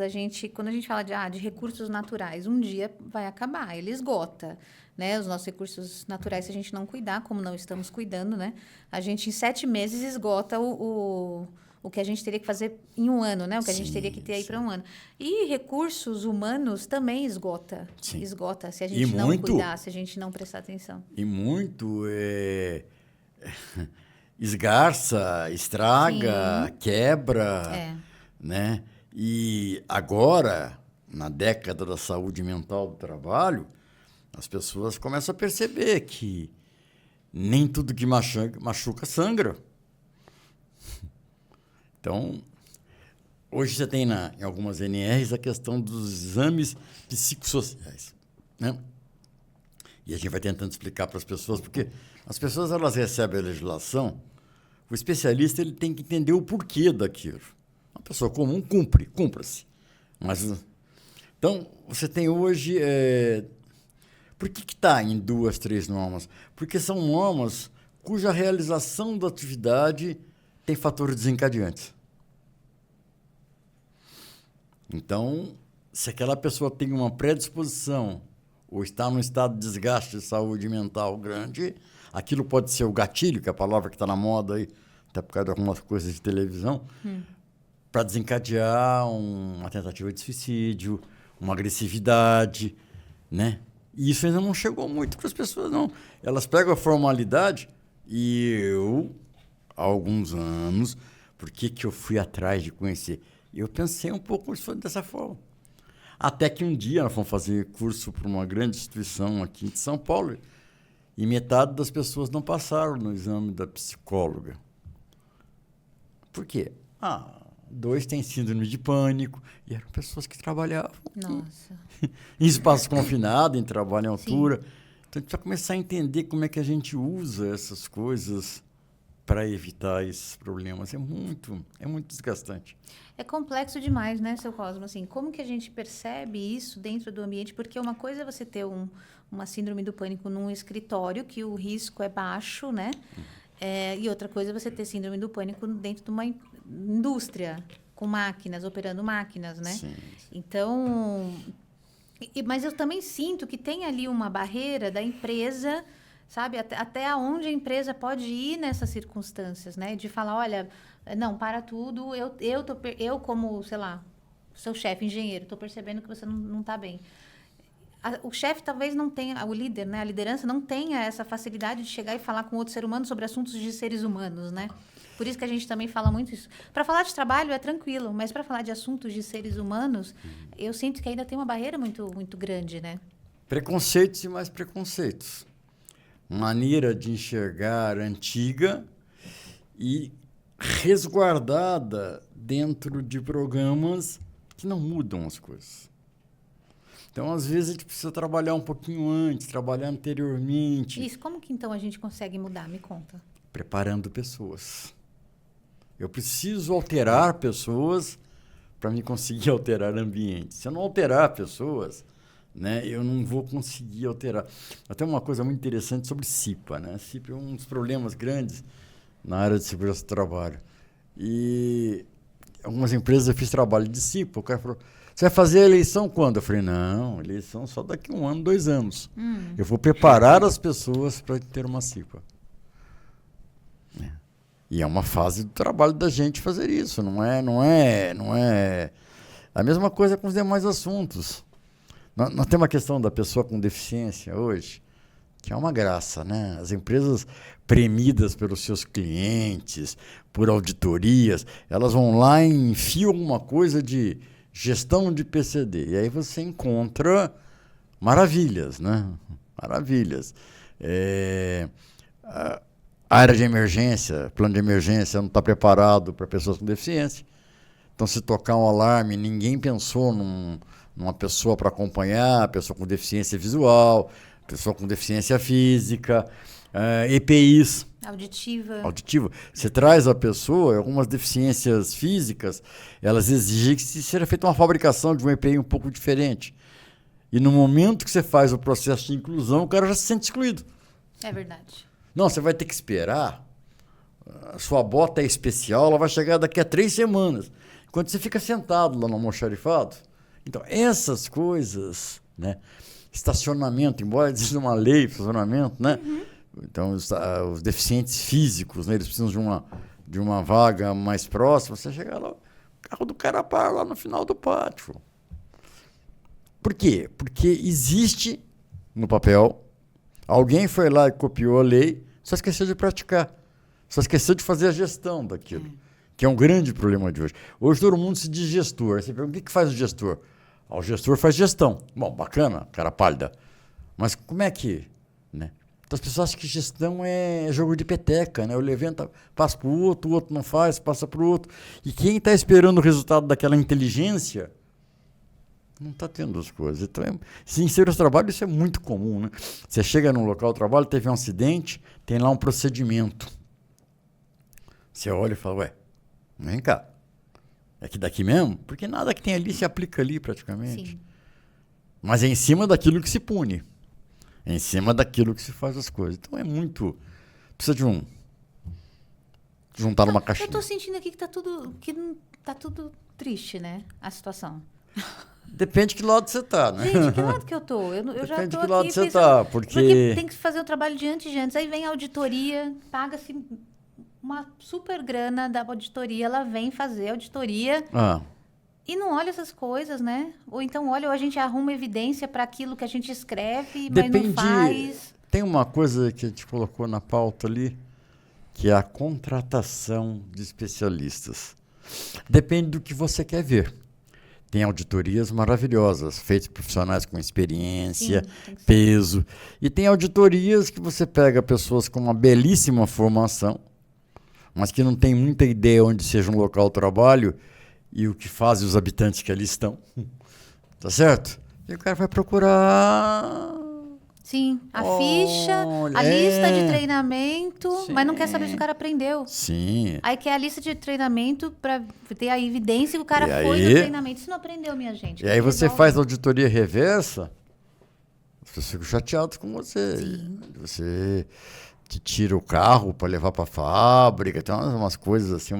quando a gente fala de recursos naturais, um dia vai acabar, ele esgota, né, os nossos recursos naturais, se a gente não cuidar, como não estamos cuidando, né, a gente em 7 meses esgota o que a gente teria que fazer em um ano, né? O que a gente teria que ter aí para um ano. E recursos humanos também esgota. Sim. Esgota, se a gente não cuidar, se a gente não prestar atenção. E muito esgarça, estraga, Sim. quebra, É. né? E agora, na década da saúde mental do trabalho, as pessoas começam a perceber que nem tudo que machuca sangra. Então, hoje você tem em algumas NRs a questão dos exames psicossociais, né? E a gente vai tentando explicar para as pessoas, porque as pessoas elas recebem a legislação, o especialista ele tem que entender o porquê daquilo. Uma pessoa comum cumpra-se. Mas, então, você tem hoje... por que está em 2, 3 normas? Porque são normas cuja realização da atividade tem fatores desencadeantes. Então, se aquela pessoa tem uma predisposição ou está num estado de desgaste de saúde mental grande, aquilo pode ser o gatilho, que é a palavra que está na moda aí, até por causa de algumas coisas de televisão, para desencadear uma tentativa de suicídio, uma agressividade, né? E isso ainda não chegou muito para as pessoas, não. Elas pegam a formalidade e eu, há alguns anos, por que eu fui atrás de conhecer? Eu pensei um pouco dessa forma. Até que um dia nós fomos fazer curso para uma grande instituição aqui de São Paulo e metade das pessoas não passaram no exame da psicóloga. Por quê? 2 têm síndrome de pânico e eram pessoas que trabalhavam em espaço confinado, em trabalho em altura. Sim. Então, a gente vai começar a entender como é que a gente usa essas coisas para evitar esses problemas. É muito desgastante. É complexo demais, né, seu Cosmo? Assim, como que a gente percebe isso dentro do ambiente? Porque uma coisa é você ter uma síndrome do pânico num escritório, que o risco é baixo, né? E outra coisa é você ter síndrome do pânico dentro de uma indústria, com máquinas, operando máquinas, né? Sim. Então... mas eu também sinto que tem ali uma barreira da empresa, sabe? Até onde a empresa pode ir nessas circunstâncias, né? De falar, olha, não, para tudo, eu como, sei lá, seu chefe, engenheiro, estou percebendo que você não está bem. O chefe talvez não tenha, o líder, né? A liderança não tenha essa facilidade de chegar e falar com outro ser humano sobre assuntos de seres humanos, né? Por isso que a gente também fala muito isso. Para falar de trabalho é tranquilo, mas para falar de assuntos de seres humanos, eu sinto que ainda tem uma barreira muito, muito grande, né? Preconceitos e mais preconceitos. Maneira de enxergar antiga e resguardada dentro de programas que não mudam as coisas. Então, às vezes, a gente precisa trabalhar um pouquinho antes, trabalhar anteriormente. Isso, como que então a gente consegue mudar? Me conta. Preparando pessoas. Eu preciso alterar pessoas para me conseguir alterar ambientes. Se eu não alterar pessoas, né, eu não vou conseguir alterar. Até uma coisa muito interessante sobre CIPA, né? CIPA é um dos problemas grandes na área de segurança do trabalho. E algumas empresas eu fiz trabalho de CIPA, o cara falou, você vai fazer a eleição quando? Eu falei, não, eleição só daqui 1 ano, 2 anos. Eu vou preparar as pessoas para ter uma CIPA. E é uma fase do trabalho da gente fazer isso, não é a mesma coisa com os demais assuntos. Nós temos a questão da pessoa com deficiência hoje, que é uma graça, né? As empresas premidas pelos seus clientes, por auditorias, elas vão lá e enfiam alguma coisa de gestão de PCD. E aí você encontra maravilhas, né? Maravilhas. A área de emergência, plano de emergência não está preparado para pessoas com deficiência. Então, se tocar um alarme, ninguém pensou numa pessoa para acompanhar, pessoa com deficiência visual, pessoa com deficiência física, EPIs. Auditiva. Você traz a pessoa, algumas deficiências físicas, elas exigem que seja feita uma fabricação de um EPI um pouco diferente. E no momento que você faz o processo de inclusão, o cara já se sente excluído. É verdade. Não, você vai ter que esperar. A sua bota é especial, ela vai chegar daqui a 3 semanas. Quando você fica sentado lá no almoxarifado. Então, essas coisas, né? Estacionamento, embora exista uma lei de estacionamento, né? Então, os deficientes físicos, né? Eles precisam de uma vaga mais próxima. Você chega lá, o carro do cara para lá no final do pátio. Por quê? Porque existe no papel, alguém foi lá e copiou a lei, só esqueceu de praticar. Só esqueceu de fazer a gestão daquilo, que é um grande problema de hoje. Hoje todo mundo se diz gestor. Aí você pergunta, o que faz o gestor? O gestor faz gestão. Bom, bacana, cara pálida. Mas como é que... Né? Então as pessoas acham que gestão é jogo de peteca, né? Eu levanto, passo para o outro não faz, passa para o outro. E quem está esperando o resultado daquela inteligência não está tendo as coisas. Então, em seus trabalhos, isso é muito comum, né? Você chega num local de trabalho, teve um acidente, tem lá um procedimento. Você olha e fala, ué, vem cá. É que daqui mesmo? Porque nada que tem ali se aplica ali praticamente. Sim. Mas é em cima daquilo que se pune. É em cima daquilo que se faz as coisas. Então é muito... Precisa de juntar numa caixinha. Eu tô sentindo aqui que tá tudo triste, né? A situação. Depende de que lado você tá, né? Gente, que lado que eu tô? Eu já Depende tô de que lado aqui você pensando, tá, porque tem que fazer o trabalho de antes. Aí vem a auditoria, paga-se uma super grana da auditoria, ela vem fazer auditoria e não olha essas coisas, né? Ou então olha, ou a gente arruma evidência para aquilo que a gente escreve, mas não faz. Tem uma coisa que a gente colocou na pauta ali, que é a contratação de especialistas. Depende do que você quer ver. Tem auditorias maravilhosas, feitas por profissionais com experiência, peso. E tem auditorias que você pega pessoas com uma belíssima formação, mas que não tem muita ideia onde seja um local de trabalho e o que fazem os habitantes que ali estão. Tá certo? E o cara vai procurar... Sim, a ficha, a lista de treinamento, mas não quer saber se o cara aprendeu. Sim. Aí quer a lista de treinamento para ter a evidência que o cara foi no treinamento. Se não aprendeu, minha gente. E aí você faz auditoria reversa, as pessoas ficam chateadas com você. Sim. Você te tira o carro para levar para a fábrica, tem umas coisas assim,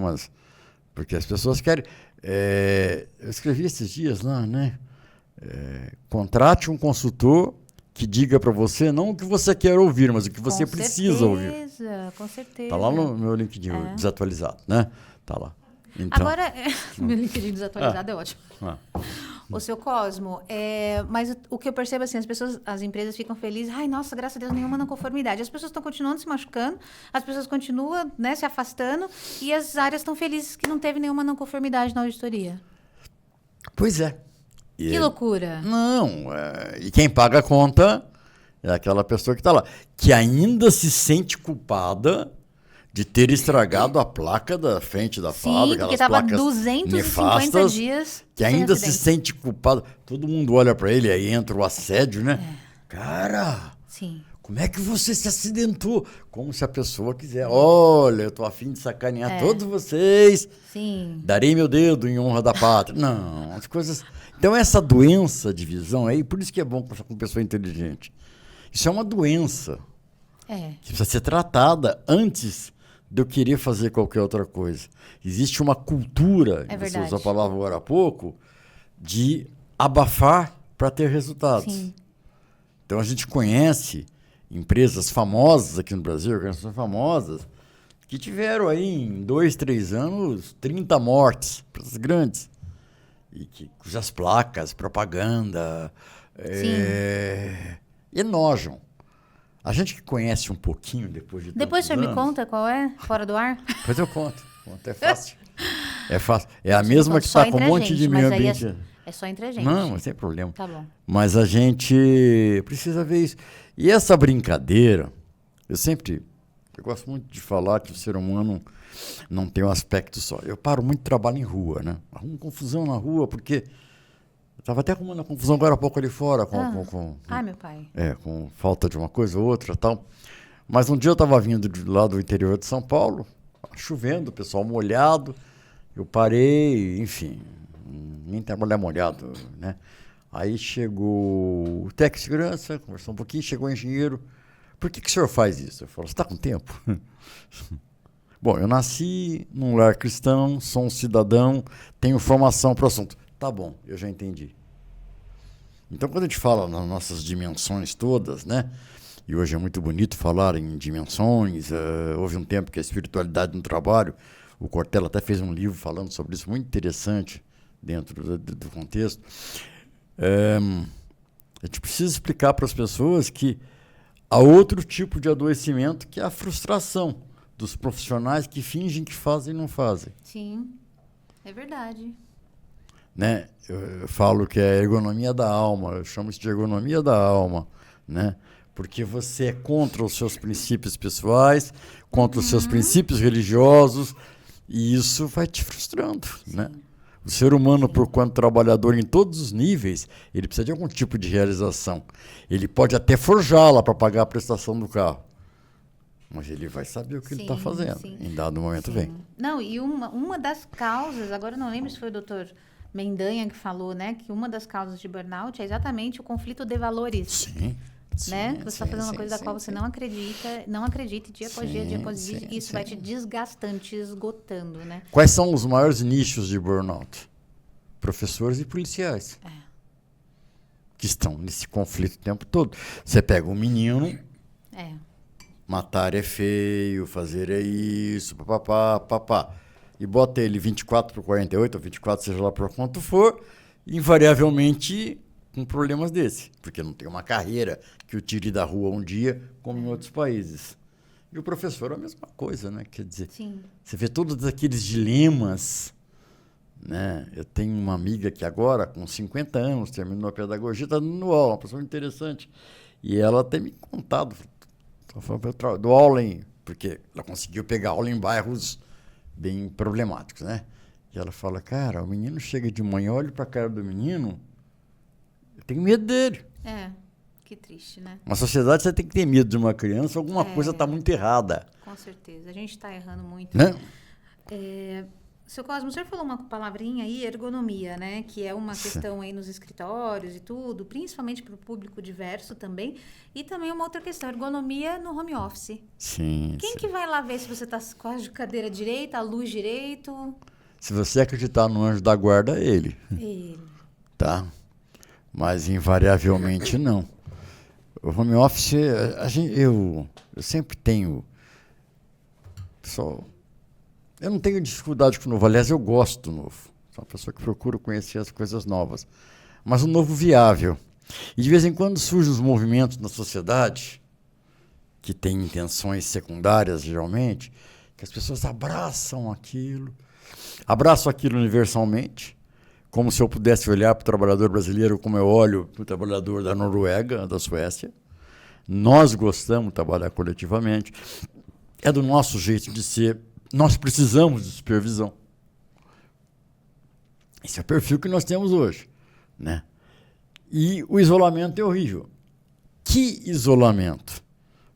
porque as pessoas querem... eu escrevi esses dias lá, né? Contrate um consultor que diga para você não o que você quer ouvir, mas o que você precisa ouvir. Com certeza. Tá lá no meu LinkedIn desatualizado, né? Tá lá. Então, agora, meu LinkedIn desatualizado é ótimo. O seu Cosmo, mas o que eu percebo assim, as empresas ficam felizes, ai, nossa, graças a Deus, nenhuma não conformidade. As pessoas estão continuando se machucando, as pessoas continuam, né, se afastando, e as áreas estão felizes que não teve nenhuma não conformidade na auditoria. Pois é. Que loucura. Não, e quem paga a conta é aquela pessoa que está lá, que ainda se sente culpada de ter estragado a placa da frente da fábrica. Sim, porque estava 250 dias que ainda se sente culpada. Todo mundo olha para ele, aí entra o assédio, né? Cara, sim. Como é que você se acidentou? Como se a pessoa quiser. Olha, eu tô a fim de sacanear todos vocês. Sim. Darei meu dedo em honra da pátria. Não, as coisas... Então, essa doença de visão aí, por isso que é bom conversar com pessoa inteligente. Isso é uma doença que precisa ser tratada antes de eu querer fazer qualquer outra coisa. Existe uma cultura, você usou a palavra agora há pouco, de abafar para ter resultados. Sim. Então, a gente conhece empresas famosas aqui no Brasil, organizações famosas, que tiveram aí em 2, 3 anos 30 mortes, empresas grandes, e cujas placas, propaganda, enojam. A gente que conhece um pouquinho depois de Depois o senhor anos, me conta qual é? Fora do ar? Depois eu conto. É fácil. É fácil. É a mesma que está com um monte de meio ambiente. É só entre a gente. Não, não tem problema. Tá bom. Mas a gente precisa ver isso. E essa brincadeira, eu gosto muito de falar que o ser humano não tem um aspecto só. Eu paro muito de trabalho em rua, né? Arrumo confusão na rua, porque eu estava até arrumando a confusão agora há pouco ali fora. Ai, meu pai. Com falta de uma coisa ou outra e tal. Mas um dia eu estava vindo lá do interior de São Paulo, chovendo, o pessoal molhado. Eu parei, enfim, nem trabalhar molhado, né? Aí chegou o técnico de segurança, conversou um pouquinho, chegou o engenheiro. Por que o senhor faz isso? Eu falo, você está com tempo? Bom, eu nasci num lar cristão, sou um cidadão, tenho formação para o assunto. Tá bom, eu já entendi. Então, quando a gente fala nas nossas dimensões todas, né? E hoje é muito bonito falar em dimensões, houve um tempo que a espiritualidade no trabalho, o Cortella até fez um livro falando sobre isso, muito interessante dentro do contexto. A gente precisa explicar para as pessoas que há outro tipo de adoecimento, que é a frustração dos profissionais que fingem que fazem e não fazem. Sim, é verdade. Né? Eu falo que é a ergonomia da alma, eu chamo isso de ergonomia da alma, né? Porque você é contra os seus princípios pessoais, contra os seus princípios religiosos, e isso vai te frustrando, né? O ser humano, por quanto trabalhador em todos os níveis, ele precisa de algum tipo de realização. Ele pode até forjá-la para pagar a prestação do carro, mas ele vai saber o que ele está fazendo. Em dado momento vem. Não, e uma das causas, agora eu não lembro se foi o doutor Mendanha que falou, né, que uma das causas de burnout é exatamente o conflito de valores. Sim. Né? Que você está fazendo uma coisa da qual você não acredita dia após dia dia, e isso vai te desgastando, te esgotando, né? Quais são os maiores nichos de burnout? Professores e policiais. Que estão nesse conflito o tempo todo. Você pega um menino, matar é feio, fazer é isso, papapá, e bota ele 24 por 48, ou 24, seja lá por quanto for, invariavelmente com problemas desse, porque não tem uma carreira que o tire da rua um dia, como em outros países. E o professor é a mesma coisa, né? Quer dizer, você vê todos aqueles dilemas, né? Eu tenho uma amiga que agora, com 50 anos, terminou a pedagogia, está dando aula, uma pessoa interessante. E ela tem me contado, do aula porque ela conseguiu pegar aula em bairros bem problemáticos, né? E ela fala, cara, o menino chega de manhã, olha para a cara do menino, eu tenho medo dele. Que triste, né? Uma sociedade, você tem que ter medo de uma criança, alguma coisa está muito errada. Com certeza, a gente está errando muito. Né? Seu Cosmo, o senhor falou uma palavrinha aí, ergonomia, né? Que é uma questão aí nos escritórios e tudo, principalmente para o público diverso também. E também uma outra questão, ergonomia no home office. Sim. Quem que vai lá ver se você está com a cadeira direita, a luz direito? Se você acreditar no anjo da guarda, é ele. Tá? Mas invariavelmente não. O home office, eu sempre tenho... Eu não tenho dificuldade com o novo. Aliás, eu gosto do novo. Sou uma pessoa que procura conhecer as coisas novas. Mas o novo viável. E de vez em quando surgem os movimentos na sociedade, que têm intenções secundárias, geralmente, que as pessoas abraçam aquilo universalmente, como se eu pudesse olhar para o trabalhador brasileiro como eu olho para o trabalhador da Noruega, da Suécia. Nós gostamos de trabalhar coletivamente. É do nosso jeito de ser. Nós precisamos de supervisão. Esse é o perfil que nós temos hoje, né? E o isolamento é horrível. Que isolamento?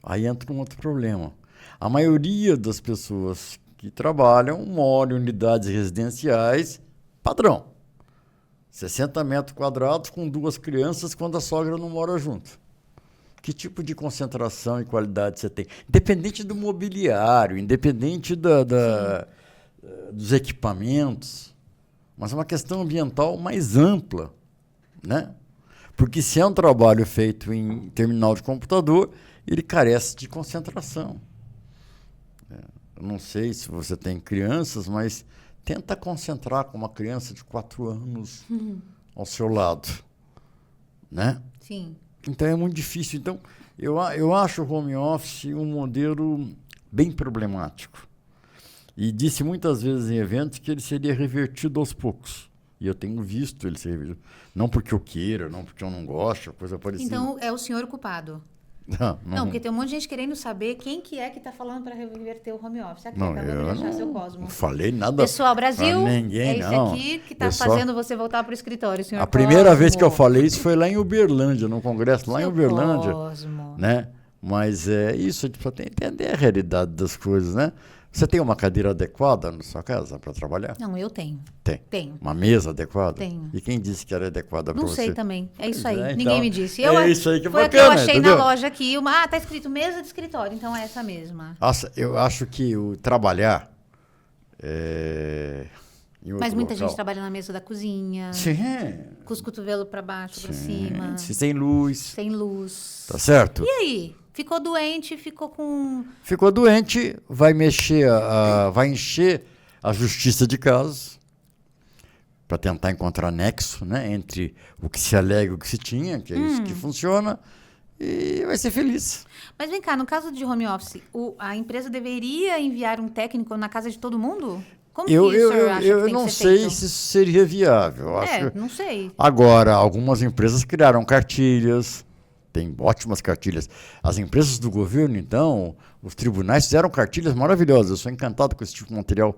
Aí entra um outro problema. A maioria das pessoas que trabalham moram em unidades residenciais padrão. 60 metros quadrados com 2 crianças quando a sogra não mora junto. Que tipo de concentração e qualidade você tem? Independente do mobiliário, independente dos equipamentos, mas é uma questão ambiental mais ampla, né? Porque se é um trabalho feito em terminal de computador, ele carece de concentração. Eu não sei se você tem crianças, mas tenta concentrar com uma criança de 4 anos ao seu lado, né? Sim. Então, é muito difícil. Então, eu acho o home office um modelo bem problemático. E disse muitas vezes em eventos que ele seria revertido aos poucos. E eu tenho visto ele ser revertido. Não porque eu queira, não porque eu não gosto, coisa parecida. Então, é o senhor o culpado? Não, porque tem um monte de gente querendo saber quem que é que está falando para reverter o home office. Aqui, acabou de achar seu Cosmo. Não falei nada. Pessoal, Brasil, ninguém, é esse aqui que está fazendo você voltar para o escritório, senhor A primeira Cosmo. vez que eu falei isso foi lá em Uberlândia, num congresso lá em Uberlândia. Cosmo. Né? Mas é isso, a gente precisa entender a realidade das coisas, né? Você tem uma cadeira adequada na sua casa para trabalhar? Não, eu tenho. Tem. Tenho. Uma mesa adequada? Tenho. E quem disse que era adequada para você? Não sei também. É isso aí. Então, Ninguém me disse. Isso aí que é foi bacana, a que eu achei entendeu? na loja aqui. Tá escrito mesa de escritório, então é essa mesma. Nossa, eu acho que o trabalhar em outro Mas muita local. gente trabalha na mesa da cozinha. Sim. Com os cotovelos para baixo, para cima. Sem luz. Sem luz. Tá certo? E aí? Ficou doente, ficou com... Ficou doente, vai vai encher a justiça de casos para tentar encontrar nexo, né, entre o que se alega e o que se tinha, que é isso que funciona, e vai ser feliz. Mas vem cá, no caso de home office, a empresa deveria enviar um técnico na casa de todo mundo? Como que o senhor acha que Eu tem não que ser sei feito? se isso seria viável. Eu acho. Não sei. Agora, algumas empresas criaram cartilhas, tem ótimas cartilhas. As empresas do governo, então, os tribunais fizeram cartilhas maravilhosas. Eu sou encantado com esse tipo de material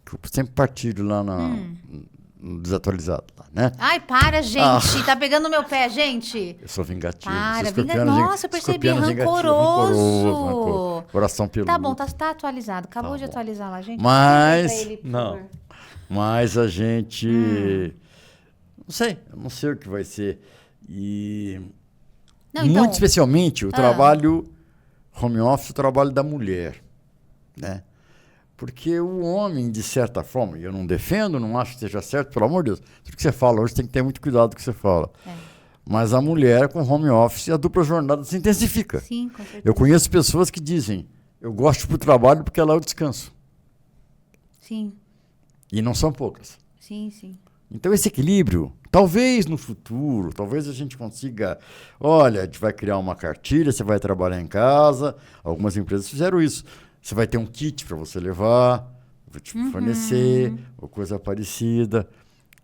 que eu sempre partilho lá no Desatualizado, né? Ai, para, gente. Tá pegando no meu pé, gente. Eu sou vingativo. Para, sou escorpiano, nossa, eu percebi, escorpiano vingativo, rancoroso. Coração peludo. Tá bom, tá atualizado. Acabou de atualizar lá, gente. Mas, Pra ele, por não. favor. Mas a gente... Eu não sei o que vai ser. E Não, então, muito especialmente o trabalho home office, o trabalho da mulher, né? Porque o homem, de certa forma, e eu não defendo, não acho que seja certo, pelo amor de Deus, tudo que você fala hoje tem que ter muito cuidado com o que você fala. Mas a mulher com home office, a dupla jornada se intensifica. Sim, com certeza. Eu conheço pessoas que dizem, eu gosto do trabalho porque lá eu descanso. Sim, E não são poucas. sim, sim. Então, esse equilíbrio, talvez no futuro, talvez a gente consiga... Olha, a gente vai criar uma cartilha, você vai trabalhar em casa. Algumas empresas fizeram isso. Você vai ter um kit para você levar, vou te fornecer, ou coisa parecida.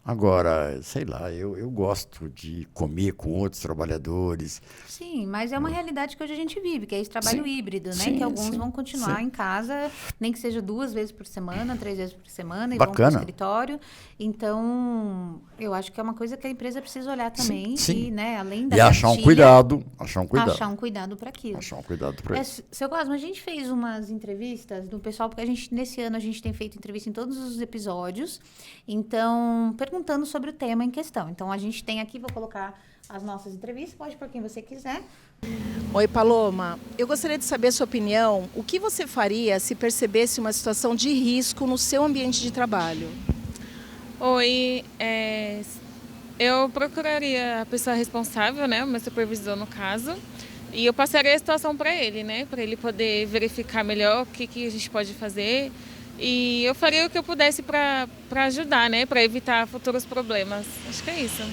Agora, sei lá, eu gosto de comer com outros trabalhadores. Sim, mas é uma realidade que hoje a gente vive, que é esse trabalho híbrido, né? Sim, Que alguns sim, vão continuar sim. em casa, nem que seja 2 vezes por semana, 3 vezes por semana, e Bacana. vão para o escritório. Então, eu acho que é uma coisa que a empresa precisa olhar também. sim. E, né, além da E achar um cartilha, cuidado, achar um cuidado para aquilo. Achar um cuidado para isso. Seu Cosmo, a gente fez umas entrevistas do pessoal, porque nesse ano a gente tem feito entrevista em todos os episódios, então, perguntando sobre o tema em questão. Então, a gente tem aqui, vou colocar as nossas entrevistas, pode por quem você quiser. Oi, Paloma. Eu gostaria de saber a sua opinião. O que você faria se percebesse uma situação de risco no seu ambiente de trabalho? Oi, eu procuraria a pessoa responsável, né, o meu supervisor no caso, e eu passaria a situação para ele, né, para ele poder verificar melhor o que a gente pode fazer, e eu faria o que eu pudesse para ajudar, né, para evitar futuros problemas. Acho que é isso.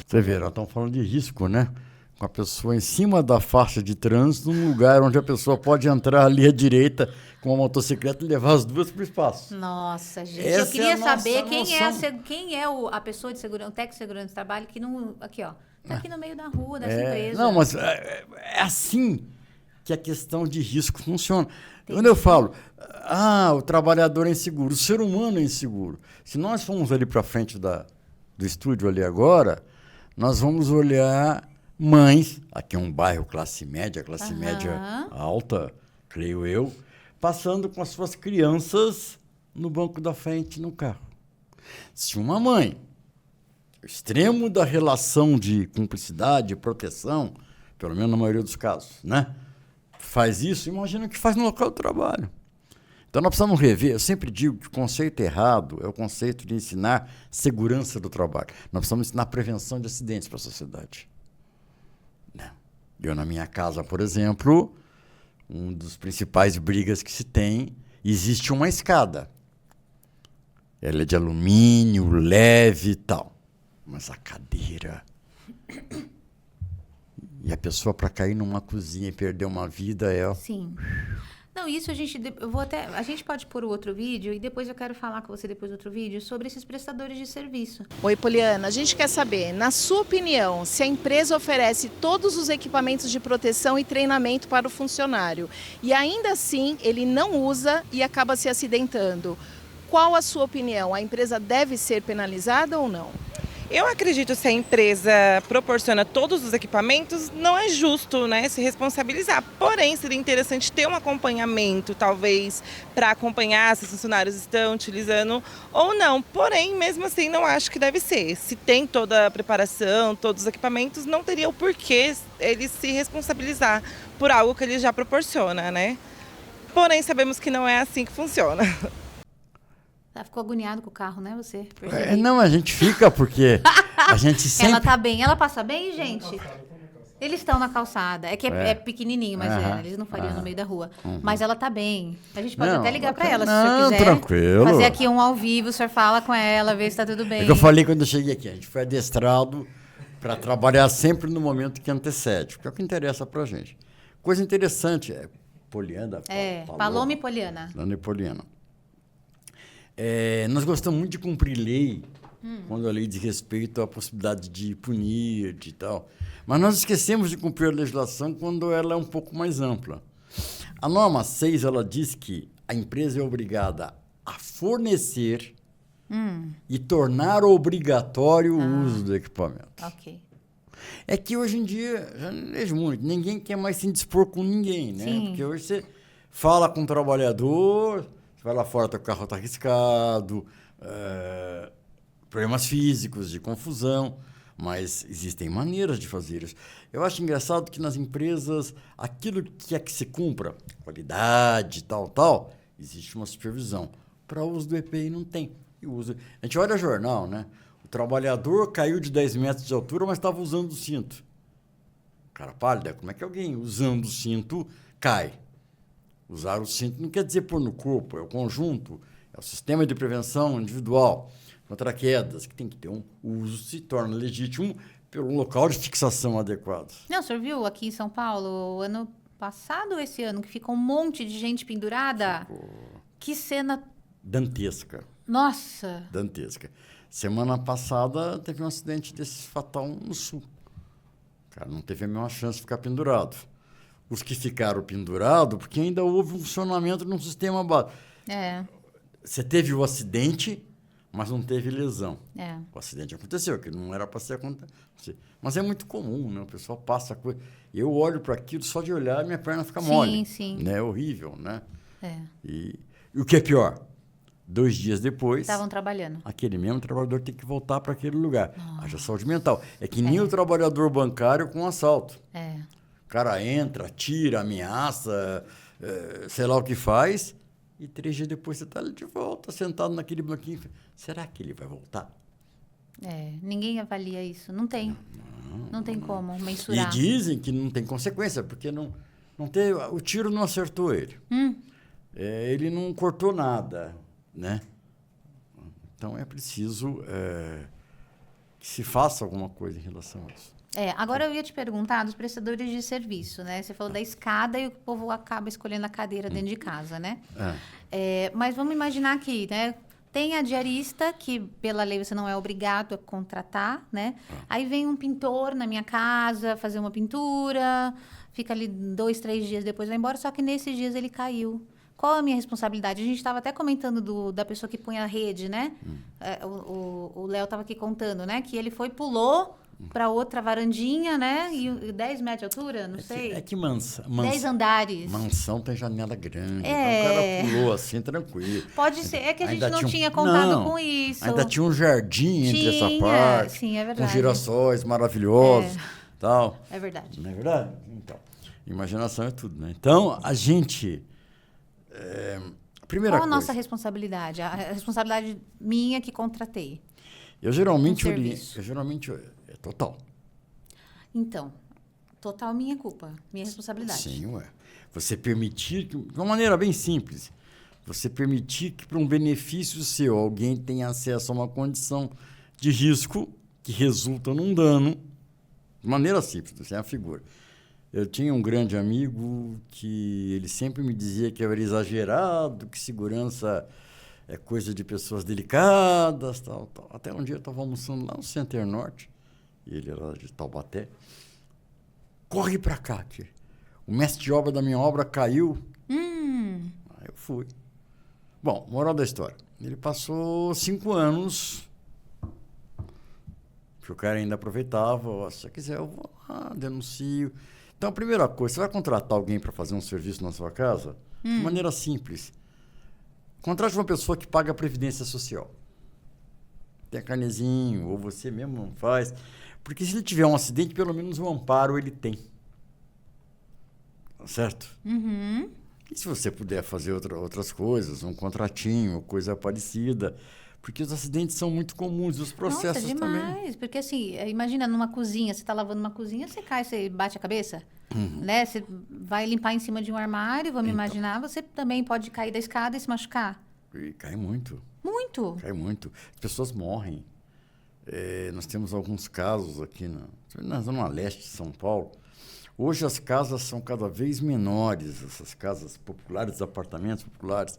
Você vê, nós estamos falando de risco, né? Com a pessoa em cima da faixa de trânsito, num lugar onde a pessoa pode entrar ali à direita com uma motocicleta e levar as duas para o espaço. Nossa, gente. Essa Eu queria é a nossa saber noção. quem é a pessoa de segurança, o técnico de segurança de trabalho que não... Aqui, ó. Tá aqui no meio da rua dessa empresa. Não, mas é assim que a questão de risco funciona. Quando eu falo, o trabalhador é inseguro, o ser humano é inseguro. Se nós formos ali para frente do estúdio ali agora, nós vamos olhar mães, aqui é um bairro classe média alta, creio eu, passando com as suas crianças no banco da frente no carro. Se uma mãe, o extremo da relação de cumplicidade, de proteção, pelo menos na maioria dos casos, né, faz isso, imagina o que faz no local de trabalho. Então, nós precisamos rever. Eu sempre digo que o conceito errado é o conceito de ensinar segurança do trabalho. Nós precisamos ensinar prevenção de acidentes para a sociedade. Eu, na minha casa, por exemplo, um dos principais brigas que se tem, existe uma escada. Ela é de alumínio, leve e tal. Mas a cadeira... E a pessoa, para cair numa cozinha e perder uma vida, Sim. Não, isso a gente pode pôr o outro vídeo e depois eu quero falar com você depois do outro vídeo sobre esses prestadores de serviço. Oi, Poliana. A gente quer saber, na sua opinião, se a empresa oferece todos os equipamentos de proteção e treinamento para o funcionário e ainda assim ele não usa e acaba se acidentando. Qual a sua opinião? A empresa deve ser penalizada ou não? Eu acredito que se a empresa proporciona todos os equipamentos, não é justo, né, se responsabilizar. Porém, seria interessante ter um acompanhamento, talvez, para acompanhar se os funcionários estão utilizando ou não. Porém, mesmo assim, não acho que deve ser. Se tem toda a preparação, todos os equipamentos, não teria o porquê ele se responsabilizar por algo que ele já proporciona, né? Porém, sabemos que não é assim que funciona. Ficou agoniado com o carro, né, você? Não, a gente fica porque a gente sempre... Ela tá bem. Ela passa bem, gente? Eles estão na calçada. É que é pequenininho, mas eles não fariam no meio da rua. Mas ela tá bem. A gente pode até ligar para ela, se o senhor quiser. Tranquilo. Fazer aqui um ao vivo, o senhor fala com ela, vê se tá tudo bem. É que eu falei quando eu cheguei aqui, a gente foi adestrado Para trabalhar sempre no momento que antecede, porque é o que interessa para a gente. Coisa interessante, Poliana. Paloma e Poliana. Paloma e Poliana. Nós gostamos muito de cumprir lei, quando a lei diz respeito à possibilidade de punir, de tal. Mas nós esquecemos de cumprir a legislação quando ela é um pouco mais ampla. A norma 6, ela diz que a empresa é obrigada a fornecer e tornar obrigatório o uso do equipamento. Ok. É que hoje em dia, já não vejo muito, ninguém quer mais se indispor com ninguém, né? Sim. Porque hoje você fala com o trabalhador, você vai lá fora, teu carro está arriscado, problemas físicos, de confusão, mas existem maneiras de fazer isso. Eu acho engraçado que nas empresas, aquilo que é que se cumpra, qualidade, tal, existe uma supervisão. Para o uso do EPI não tem. A gente olha jornal, né? O trabalhador caiu de 10 metros de altura, mas estava usando o cinto. Cara pálida, como é que alguém usando o cinto cai? Usar o cinto não quer dizer pôr no corpo, é o conjunto, é o sistema de prevenção individual contra quedas, que tem que ter o uso, se torna legítimo pelo local de fixação adequado. Não, o senhor viu aqui em São Paulo, ano passado ou esse ano, que ficou um monte de gente pendurada? Que cena... Dantesca. Nossa! Dantesca. Semana passada teve um acidente desse fatal no sul. O cara não teve a mesma chance de ficar pendurado. Os que ficaram pendurados, porque ainda houve um funcionamento num sistema básico. Você teve o acidente, mas não teve lesão. O acidente aconteceu, que não era para ser acontecer. Mas é muito comum, né? O pessoal passa a coisa. Eu olho para aquilo, só de olhar, minha perna fica mole. Sim. Né? É horrível, né? E o que é pior? 2 dias depois... Estavam trabalhando. Aquele mesmo trabalhador tem que voltar para aquele lugar. Haja saúde mental. É que nem o trabalhador bancário com assalto. O cara entra, tira, ameaça, sei lá o que faz, e 3 dias depois você está ali de volta, sentado naquele banquinho. Será que ele vai voltar? Ninguém avalia isso. Não tem. Não tem como mensurar. E dizem que não tem consequência, porque não teve, o tiro não acertou ele. Ele não cortou nada, né? Então, é preciso que se faça alguma coisa em relação a isso. Agora eu ia te perguntar dos prestadores de serviço, né? Você falou da escada e o povo acaba escolhendo a cadeira dentro de casa, né? Mas vamos imaginar aqui, né? Tem a diarista, que pela lei você não é obrigado a contratar, né? Aí vem um pintor na minha casa fazer uma pintura, fica ali 2, 3 dias depois vai embora, só que nesses dias ele caiu. Qual a minha responsabilidade? A gente estava até comentando da pessoa que põe a rede, né? O Léo estava aqui contando, né? Que ele pulou para outra varandinha, né? E 10 metros de altura, não sei. É que 10 andares. Mansão tem janela grande. Então o cara pulou assim, tranquilo. Pode ser. É que a gente não tinha contado com isso. Ainda tinha um jardim entre essa parte. Sim, é verdade. Com girassóis maravilhosos. Tal. É verdade. Não é verdade? Então, imaginação é tudo, né? Então, a gente... primeira Qual a coisa... nossa responsabilidade? A responsabilidade minha que contratei. Eu geralmente é total. Então, total minha culpa, minha responsabilidade. Sim, Você permitir, de uma maneira bem simples, você permitir que para um benefício seu alguém tenha acesso a uma condição de risco que resulta num dano, de maneira simples, sem a figura. Eu tinha um grande amigo que ele sempre me dizia que eu era exagerado, que segurança é coisa de pessoas delicadas, tal. Até um dia eu estava almoçando lá no Center Norte, e ele era de Taubaté. Corre para cá, que o mestre de obra da minha obra caiu. Aí eu fui. Bom, moral da história. Ele passou 5 anos, que o cara ainda aproveitava. Se você quiser, eu vou lá, denuncio. Então, a primeira coisa, você vai contratar alguém para fazer um serviço na sua casa? De maneira simples. Contrate uma pessoa que paga a previdência social. Tem carnezinho, ou você mesmo não faz. Porque se ele tiver um acidente, pelo menos um amparo ele tem. Certo? E se você puder fazer outras coisas, um contratinho, coisa parecida... Porque os acidentes são muito comuns, os processos também. Nossa, demais. Porque assim, imagina numa cozinha, você está lavando uma cozinha, você cai, você bate a cabeça, né? Você vai limpar em cima de um armário, vamos imaginar, você também pode cair da escada e se machucar. E cai muito. Muito. Cai muito. As pessoas morrem. Nós temos alguns casos aqui na Zona Leste de São Paulo. Hoje as casas são cada vez menores, essas casas populares, apartamentos populares.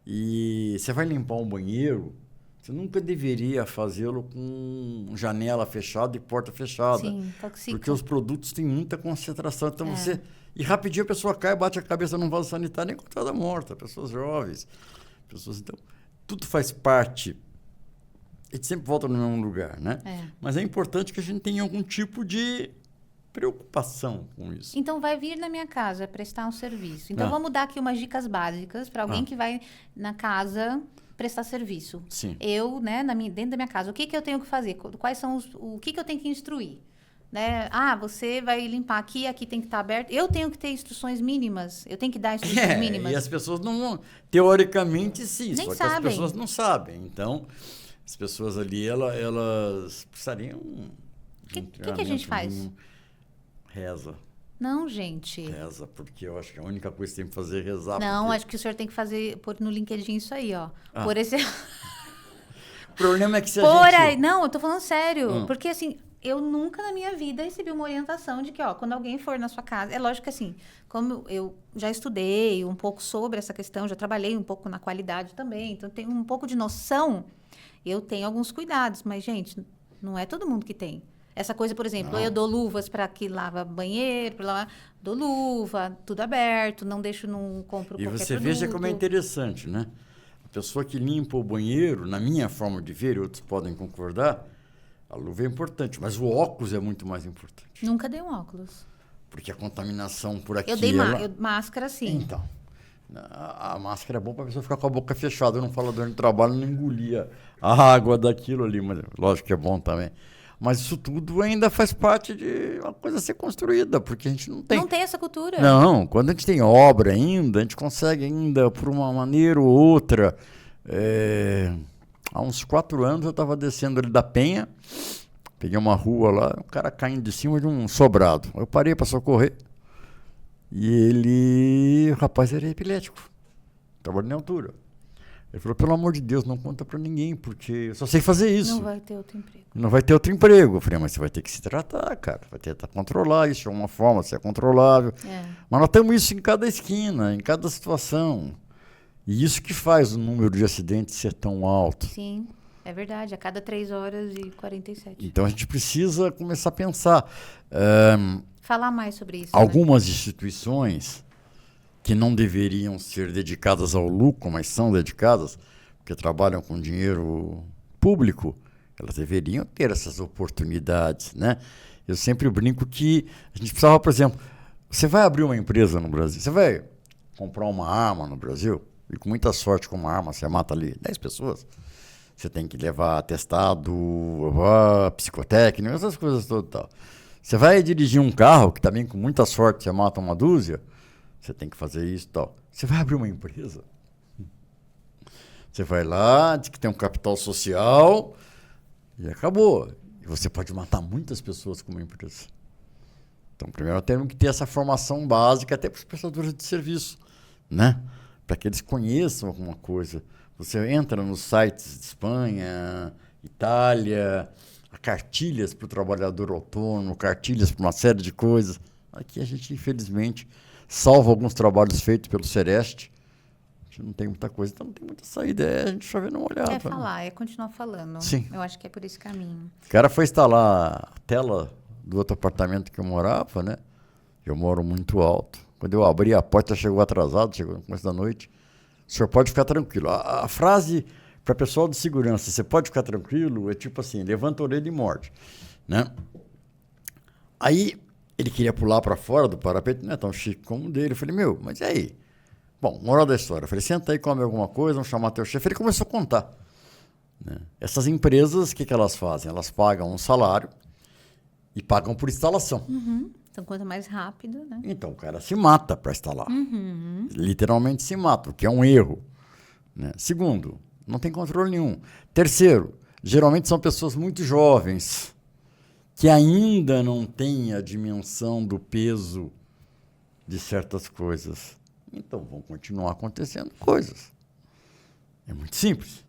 E você vai limpar um banheiro, você nunca deveria fazê-lo com janela fechada e porta fechada. Sim, toxica. Porque os produtos têm muita concentração. Então E rapidinho a pessoa cai, bate a cabeça num vaso sanitário e é encontrada morta. Pessoas jovens. Então, tudo faz parte. A gente sempre volta no mesmo lugar, né? Mas é importante que a gente tenha algum tipo de preocupação com isso. Então, vai vir na minha casa prestar um serviço. Então, vamos dar aqui umas dicas básicas para alguém que vai na casa prestar serviço. Sim. Eu, né, dentro da minha casa, o que eu tenho que fazer? Quais são o que eu tenho que instruir? Né? Você vai limpar aqui tem que estar aberto. Eu tenho que ter instruções mínimas. Eu tenho que dar instruções mínimas. E as pessoas não... Teoricamente, sim. Nem só que sabem. as pessoas não sabem. Então, as pessoas ali, elas precisariam... O que a gente faz? Reza. Não, gente. Reza, porque eu acho que a única coisa que tem que fazer é rezar. Não, porque... acho que o senhor tem que pôr no LinkedIn isso aí, ó. Por esse... O problema é que se a gente... aí. Não, eu tô falando sério. Porque, assim, eu nunca na minha vida recebi uma orientação de que, quando alguém for na sua casa... É lógico que, assim, como eu já estudei um pouco sobre essa questão, já trabalhei um pouco na qualidade também, então tenho um pouco de noção, eu tenho alguns cuidados. Mas, gente, não é todo mundo que tem. Essa coisa, por exemplo, eu dou luvas para que lava banheiro, dou luva, tudo aberto, não compro qualquer produto. E você veja como é interessante, né? A pessoa que limpa o banheiro, na minha forma de ver, e outros podem concordar, a luva é importante, mas o óculos é muito mais importante. Nunca dei um óculos. Porque a contaminação por aqui... Eu dei máscara, sim. Então, a máscara é boa para a pessoa ficar com a boca fechada, eu não falo durante o trabalho, não engolia a água daquilo ali, mas lógico que é bom também. Mas isso tudo ainda faz parte de uma coisa a ser construída, porque a gente não tem... Não tem essa cultura. Não, quando a gente tem obra ainda, a gente consegue ainda, por uma maneira ou outra... Há uns 4 anos eu estava descendo ali da Penha, peguei uma rua lá, um cara caindo de cima de um sobrado. Eu parei para socorrer e o rapaz era epilético, estava na altura. Ele falou, pelo amor de Deus, não conta para ninguém, porque eu só sei fazer isso. Não vai ter outro emprego. Não vai ter outro emprego. Eu falei, mas você vai ter que se tratar, cara. Vai tentar controlar isso de uma forma, se é controlável. Mas nós temos isso em cada esquina, em cada situação. E isso que faz o número de acidentes ser tão alto. Sim, é verdade. A cada 3h47. Então a gente precisa começar a pensar. Falar mais sobre isso. Algumas instituições que não deveriam ser dedicadas ao lucro, mas são dedicadas, porque trabalham com dinheiro público, elas deveriam ter essas oportunidades, né? Eu sempre brinco que a gente precisava, por exemplo, você vai abrir uma empresa no Brasil, você vai comprar uma arma no Brasil, e com muita sorte com uma arma você mata ali 10 pessoas, você tem que levar atestado, psicotécnico, essas coisas todas e tal. Você vai dirigir um carro, que também com muita sorte você mata uma dúzia, você tem que fazer isso e tal. Você vai abrir uma empresa, você vai lá, diz que tem um capital social e acabou. E você pode matar muitas pessoas com uma empresa. Então, primeiro nós temos que ter essa formação básica até para os prestadores de serviço, né? Para que eles conheçam alguma coisa. Você entra nos sites de Espanha, Itália, há cartilhas para o trabalhador autônomo, cartilhas para uma série de coisas. Aqui a gente, infelizmente, salvo alguns trabalhos feitos pelo Sereste, a gente não tem muita coisa, então não tem muita saída, a gente só vê numa olhada. É falar, é continuar falando. Sim. Eu acho que é por esse caminho. O cara foi instalar a tela do outro apartamento que eu morava, né? Eu moro muito alto. Quando eu abri a porta, chegou atrasado, chegou no começo da noite. O senhor pode ficar tranquilo. A frase para pessoal de segurança, você pode ficar tranquilo, é tipo assim, levanta a orelha e morde, né? Aí ele queria pular para fora do parapeito, não é tão chique como o dele. Eu falei, mas e aí? Bom, moral da história. Eu falei, senta aí, come alguma coisa, vamos chamar teu chefe. Ele começou a contar, né? Essas empresas, o que elas fazem? Elas pagam um salário e pagam por instalação. Então, quanto mais rápido, né? Então, o cara se mata para instalar. Literalmente se mata, o que é um erro, né? Segundo, não tem controle nenhum. Terceiro, geralmente são pessoas muito jovens, que ainda não têm a dimensão do peso de certas coisas. Então, vão continuar acontecendo coisas. É muito simples.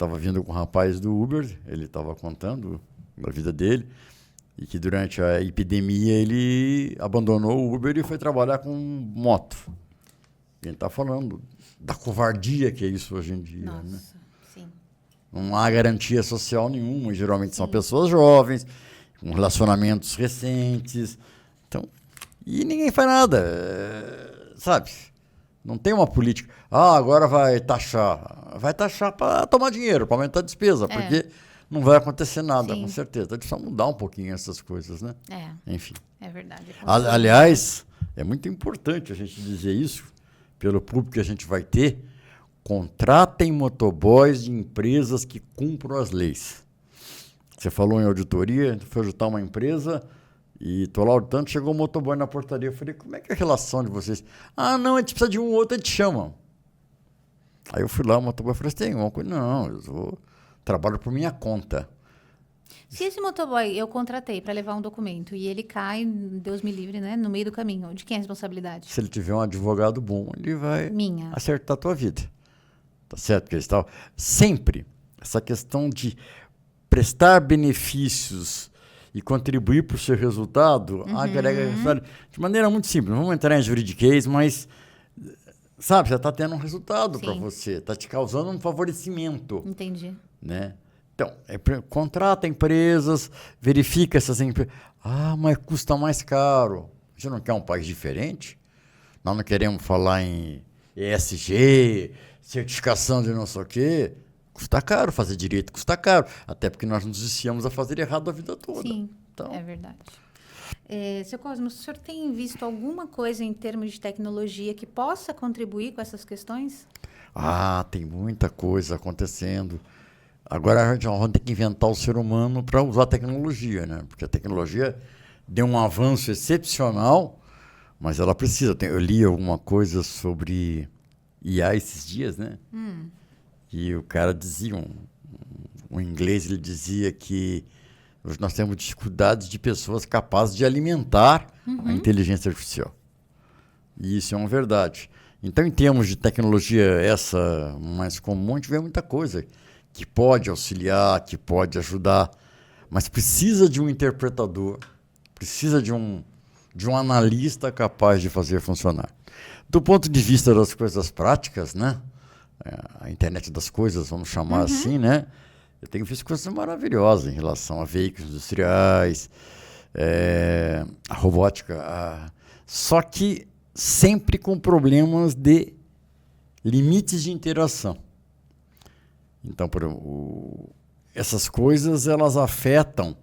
estava vindo com um rapaz do Uber, ele estava contando da vida dele, e que durante a epidemia ele abandonou o Uber e foi trabalhar com moto. E ele está falando da covardia que é isso hoje em dia. Nossa, né? sim. Não há garantia social nenhuma, e geralmente são Sim. pessoas jovens, com relacionamentos recentes. Então, e ninguém faz nada, sabe? Não tem uma política. Agora vai taxar. Vai taxar para tomar dinheiro, para aumentar a despesa, porque não vai acontecer nada, Sim. com certeza. Então, precisa mudar um pouquinho essas coisas, né? Enfim. É verdade. Aliás, é muito importante a gente dizer isso, pelo público que a gente vai ter. Contratem motoboys de empresas que cumpram as leis. Você falou em auditoria, foi auditar uma empresa e estou lá auditando, chegou um motoboy na portaria. Eu falei, como é que é a relação de vocês? A gente precisa de um outro, a gente chama. Aí eu fui lá, o motoboy falou, você tem alguma coisa? Não, trabalho por minha conta. Se esse motoboy eu contratei para levar um documento e ele cai, Deus me livre, né, no meio do caminho, de quem é a responsabilidade? Se ele tiver um advogado bom, ele vai acertar a tua vida. Tá certo, Cristal? Sempre essa questão de prestar benefícios e contribuir para o seu resultado agrega de maneira muito simples. Não vamos entrar em juridiquês, mas, sabe, você está tendo um resultado para você, está te causando um favorecimento. Entendi. Né? Então, contrata empresas, verifica essas empresas. Mas custa mais caro. Você não quer um país diferente? Nós não queremos falar em ESG, certificação de não sei o quê. Custa caro fazer direito, custa caro. Até porque nós nos viciamos a fazer errado a vida toda. Sim, então, é verdade. Seu Cosmo, o senhor tem visto alguma coisa em termos de tecnologia que possa contribuir com essas questões? Tem muita coisa acontecendo. Agora a gente vai ter que inventar o ser humano para usar a tecnologia, né? Porque a tecnologia deu um avanço excepcional, mas ela precisa. Eu li alguma coisa sobre IA esses dias, né? E o cara dizia, um inglês, ele dizia que hoje nós temos dificuldades de pessoas capazes de alimentar a inteligência artificial. E isso é uma verdade. Então, em termos de tecnologia essa mais comum, a gente vê muita coisa que pode auxiliar, que pode ajudar, mas precisa de um interpretador, precisa de um analista capaz de fazer funcionar. Do ponto de vista das coisas práticas, né? A internet das coisas, vamos chamar assim, né? Eu tenho visto coisas maravilhosas em relação a veículos industriais, a robótica, só que sempre com problemas de limites de interação. Então, essas coisas, elas afetam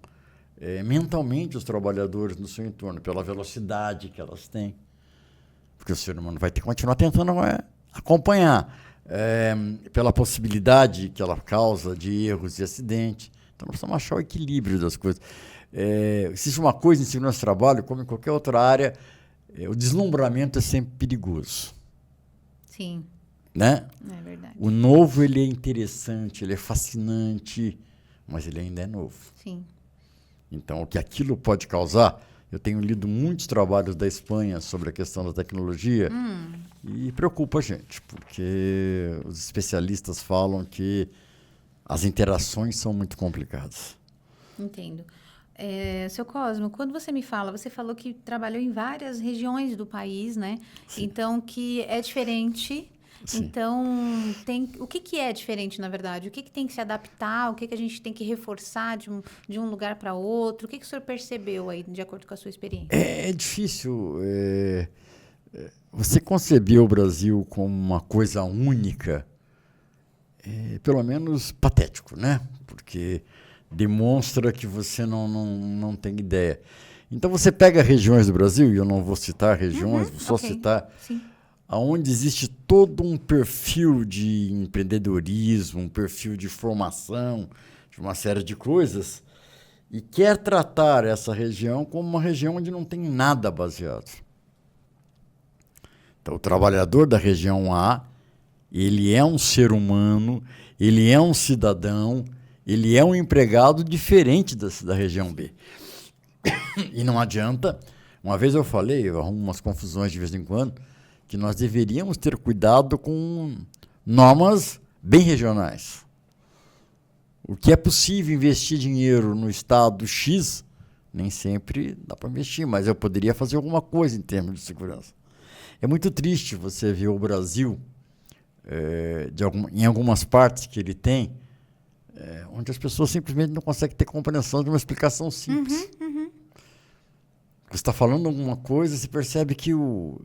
mentalmente os trabalhadores no seu entorno, pela velocidade que elas têm. Porque o ser humano vai ter que continuar tentando acompanhar, pela possibilidade que ela causa de erros e acidentes. Então, nós precisamos achar o equilíbrio das coisas. Existe uma coisa em segurança do trabalho, como em qualquer outra área, o deslumbramento é sempre perigoso. Sim. Né? É verdade. O novo, ele é interessante, ele é fascinante, mas ele ainda é novo. Sim. Então, o que aquilo pode causar, eu tenho lido muitos trabalhos da Espanha sobre a questão da tecnologia e preocupa a gente, porque os especialistas falam que as interações são muito complicadas. Entendo. Seu Cosmo, quando você falou que trabalhou em várias regiões do país, né? Sim. Então, que é diferente. Sim. Então, o que é diferente, na verdade? O que tem que se adaptar? O que a gente tem que reforçar de um lugar para outro? O que o senhor percebeu aí, de acordo com a sua experiência? É difícil. Você conceber o Brasil como uma coisa única, pelo menos patético, né? Porque demonstra que você não tem ideia. Então, você pega regiões do Brasil, e eu não vou citar regiões, vou só citar... Sim. Onde existe todo um perfil de empreendedorismo, um perfil de formação, de uma série de coisas, e quer tratar essa região como uma região onde não tem nada baseado. Então, o trabalhador da região A, ele é um ser humano, ele é um cidadão, ele é um empregado diferente da região B. E não adianta, uma vez eu falei, eu arrumo umas confusões de vez em quando, que nós deveríamos ter cuidado com normas bem regionais. O que é possível investir dinheiro no estado X, nem sempre dá para investir, mas eu poderia fazer alguma coisa em termos de segurança. É muito triste você ver o Brasil, em algumas partes que ele tem, onde as pessoas simplesmente não conseguem ter compreensão de uma explicação simples. Você está falando alguma coisa, você percebe que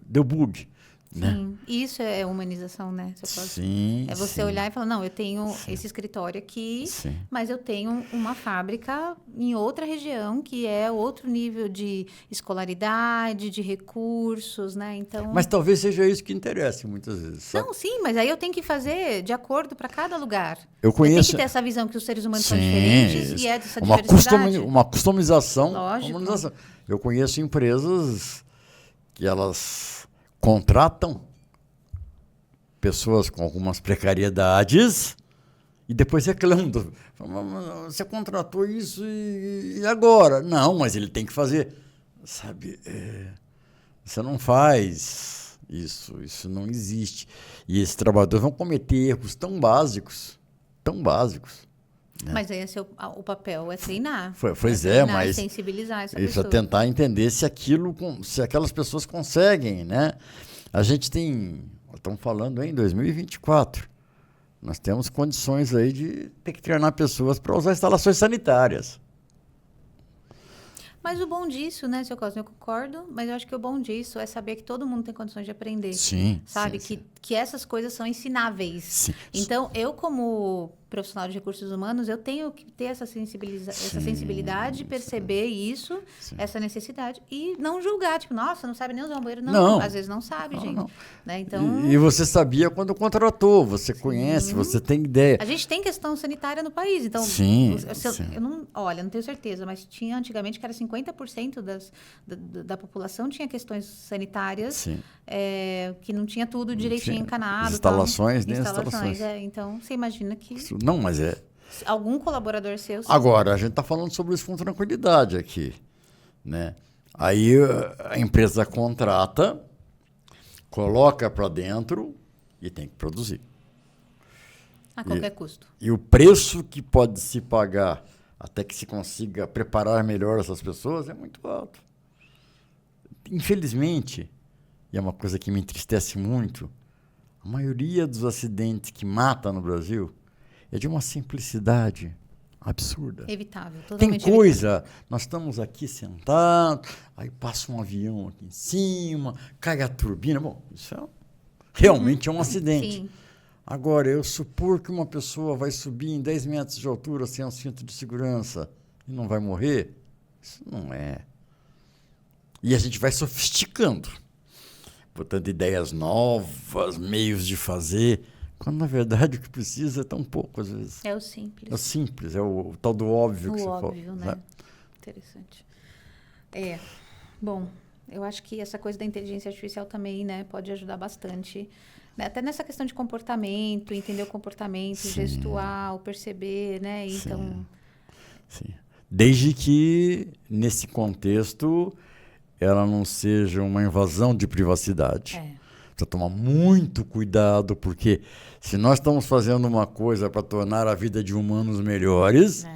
deu bug. Né? Sim, isso é humanização, né? Sim, é você olhar e falar, não, eu tenho esse escritório aqui, mas eu tenho uma fábrica em outra região que é outro nível de escolaridade, de recursos, né? Então... Mas talvez seja isso que interessa muitas vezes. Sabe? Não, sim, mas aí eu tenho que fazer de acordo para cada lugar. Eu conheço... Eu tenho que ter essa visão que os seres humanos são diferentes e dessa diversidade. Uma customização. Lógico. Eu conheço empresas que elas contratam pessoas com algumas precariedades e depois reclamam. Você contratou isso e agora? Não, mas ele tem que fazer. Sabe, você não faz isso não existe. E esses trabalhadores vão cometer erros tão básicos. Né? Mas aí o papel é treinar. Mas sensibilizar essa pessoa. Isso é tentar entender se aquelas pessoas conseguem, né? A gente estamos falando em 2024, nós temos condições aí de ter que treinar pessoas para usar instalações sanitárias. Mas o bom disso, né, seu Cosme, eu concordo, mas eu acho que o bom disso é saber que todo mundo tem condições de aprender. Sim. Sabe? Sim. Que essas coisas são ensináveis. Sim. Então, eu, como profissional de recursos humanos, eu tenho que ter essa sensibilidade, perceber isso, essa necessidade, e não julgar, tipo, nossa, não sabe nem usar um banheiro. Não. Às vezes não sabe, gente. Não. Né? Então... E você sabia quando contratou, você conhece, você tem ideia. A gente tem questão sanitária no país, então... Eu não tenho certeza, mas tinha antigamente que era 50% da população tinha questões sanitárias, que não tinha tudo direitinho encanado. Instalações. Então, você imagina que... Não, mas algum colaborador seu... Agora, a gente está falando sobre isso com tranquilidade aqui, né? Aí a empresa contrata, coloca para dentro e tem que produzir. A qualquer custo. E o preço que pode se pagar até que se consiga preparar melhor essas pessoas é muito alto. Infelizmente, e é uma coisa que me entristece muito, a maioria dos acidentes que mata no Brasil é de uma simplicidade absurda. Evitável, totalmente Tem coisa, nós estamos aqui sentados, aí passa um avião aqui em cima, cai a turbina. Bom, isso realmente é um acidente. Sim. Agora, eu supor que uma pessoa vai subir em 10 metros de altura sem um cinto de segurança e não vai morrer, isso não é. E a gente vai sofisticando, botando ideias novas, meios de fazer, quando, na verdade, o que precisa é tão pouco, às vezes. É o simples. É o simples, é o tal do óbvio que você fala. O óbvio, né? Interessante. Bom, eu acho que essa coisa da inteligência artificial também, né, pode ajudar bastante. Até nessa questão de comportamento, entender o comportamento gestual, perceber, né? Então... Sim. Desde que, nesse contexto, ela não seja uma invasão de privacidade. Precisa tomar muito cuidado, porque se nós estamos fazendo uma coisa para tornar a vida de humanos melhores,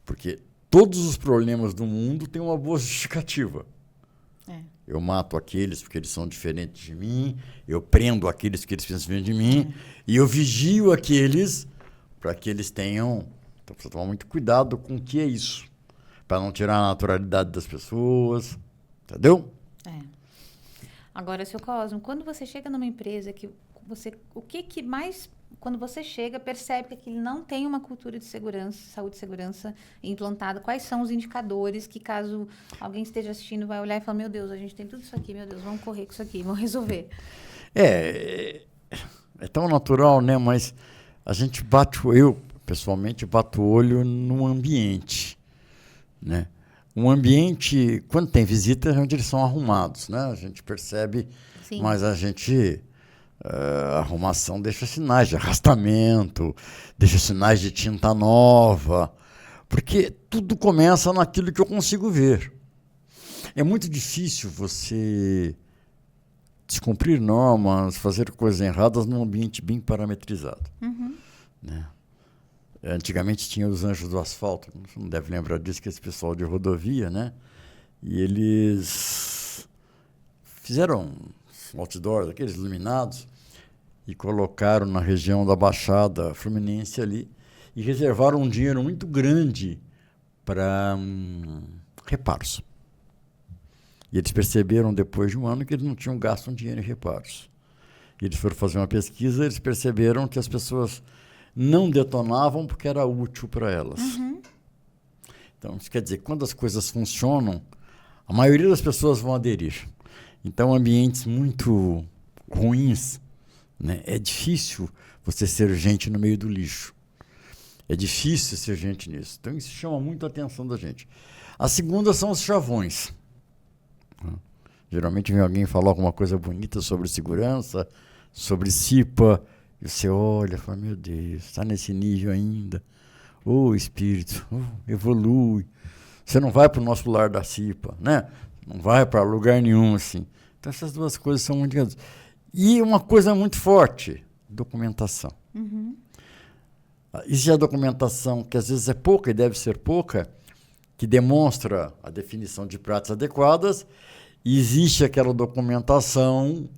porque todos os problemas do mundo têm uma boa justificativa. Eu mato aqueles porque eles são diferentes de mim, eu prendo aqueles porque eles pensam diferente de mim, e eu vigio aqueles para que eles tenham... Então, precisa tomar muito cuidado com o que é isso, para não tirar a naturalidade das pessoas, entendeu? Agora, seu Cosmo, quando você chega numa empresa o que mais, quando você chega, percebe que ele não tem uma cultura de segurança, saúde e segurança implantada? Quais são os indicadores que, caso alguém esteja assistindo, vai olhar e falar, meu Deus, a gente tem tudo isso aqui, meu Deus, vamos correr com isso aqui, vamos resolver. É tão natural, né? Mas a gente eu pessoalmente bato o olho no ambiente, né? Um ambiente, quando tem visita, eles são arrumados, né? A gente percebe, mas a gente... a arrumação deixa sinais de arrastamento, deixa sinais de tinta nova, porque tudo começa naquilo que eu consigo ver. É muito difícil você descumprir normas, fazer coisas erradas num ambiente bem parametrizado. Né? Antigamente tinha os Anjos do Asfalto, você não deve lembrar disso, que esse pessoal de rodovia, né? E eles fizeram outdoors, aqueles iluminados, e colocaram na região da Baixada Fluminense ali, e reservaram um dinheiro muito grande para reparos. E eles perceberam, depois de um ano, que eles não tinham gasto um dinheiro em reparos. E eles foram fazer uma pesquisa, eles perceberam que as pessoas não detonavam porque era útil para elas. Então, isso quer dizer que quando as coisas funcionam, a maioria das pessoas vão aderir. Então, ambientes muito ruins, né? É difícil você ser gente no meio do lixo. É difícil ser gente nisso. Então, isso chama muito a atenção da gente. A segunda são os chavões. Geralmente vem alguém falar alguma coisa bonita sobre segurança, sobre CIPA, e você olha e fala, meu Deus, está nesse nível ainda. Ô, espírito, evolui. Você não vai para o nosso lar da CIPA, né? Não vai para lugar nenhum, assim. Então, essas duas coisas são muito grandes. E uma coisa muito forte, documentação. Existe a documentação, que às vezes é pouca e deve ser pouca, que demonstra a definição de práticas adequadas, e existe aquela documentação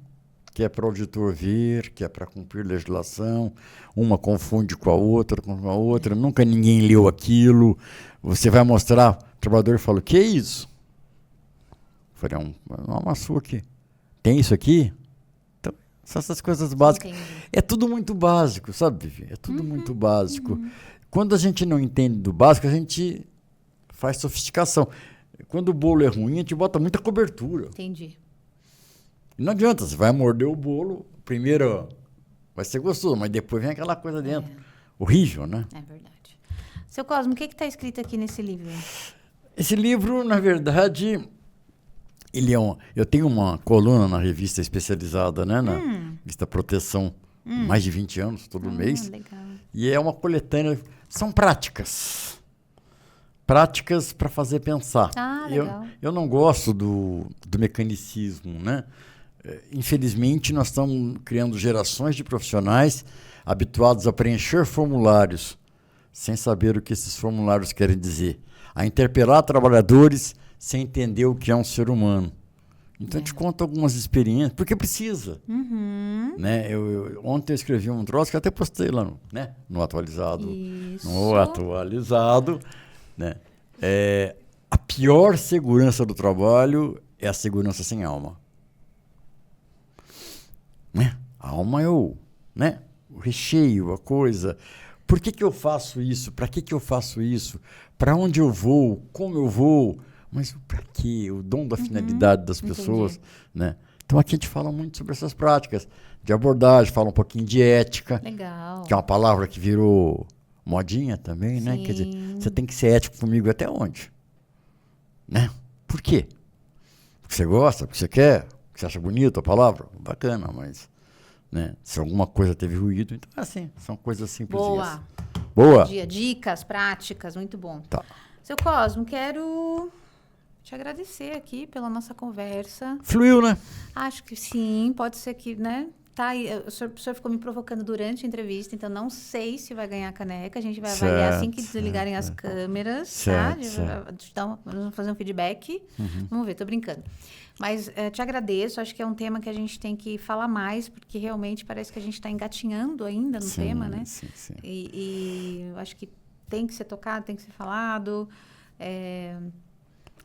que é para o auditor ver, que é para cumprir legislação, uma confunde com a outra, nunca ninguém leu aquilo, você vai mostrar, o trabalhador fala, o que é isso? Eu falei, uma sua aqui. Tem isso aqui? Então, são essas coisas básicas. Entendi. É tudo muito básico, sabe, Vivi? É tudo muito básico. Quando a gente não entende do básico, a gente faz sofisticação. Quando o bolo é ruim, a gente bota muita cobertura. Entendi. E não adianta, você vai morder o bolo, primeiro vai ser gostoso, mas depois vem aquela coisa dentro. Horrível, né? É verdade. Seu Cosmo, o que está escrito aqui nesse livro? Esse livro, na verdade, ele é eu tenho uma coluna na revista especializada, né, na revista Proteção, mais de 20 anos, todo mês. Legal. E é uma coletânea, são práticas. Práticas para fazer pensar. Legal. Eu não gosto do mecanicismo, né? Infelizmente, nós estamos criando gerações de profissionais habituados a preencher formulários sem saber o que esses formulários querem dizer, a interpelar trabalhadores sem entender o que é um ser humano. Então, eu te conto algumas experiências, porque precisa. Né? Ontem eu escrevi um troço que até postei lá no atualizado. Isso. No atualizado. Né? A pior segurança do trabalho é a segurança sem alma. Né? A alma é o recheio, a coisa. Por que eu faço isso? Para que eu faço isso? Para onde eu vou? Como eu vou? Mas para quê? O dom da finalidade das pessoas. Né? Então aqui a gente fala muito sobre essas práticas de abordagem, fala um pouquinho de ética. Legal. Que é uma palavra que virou modinha também, né? Sim. Quer dizer, você tem que ser ético comigo até onde? Né? Por quê? Porque você gosta, porque você quer, porque você acha bonita a palavra? Bacana, mas né? Se alguma coisa teve ruído, então assim, são coisas simplesinhas. Boa. Dicas, práticas, muito bom. Tá. Seu Cosmo, quero te agradecer aqui pela nossa conversa. Fluiu, né? Acho que sim, pode ser que, né? Tá aí, o senhor ficou me provocando durante a entrevista, então não sei se vai ganhar a caneca. A gente vai avaliar assim que desligarem as câmeras, tá? Nós vamos fazer um feedback. Vamos ver, tô brincando. Mas te agradeço, acho que é um tema que a gente tem que falar mais, porque realmente parece que a gente está engatinhando ainda no tema, né? Sim. E eu acho que tem que ser tocado, tem que ser falado.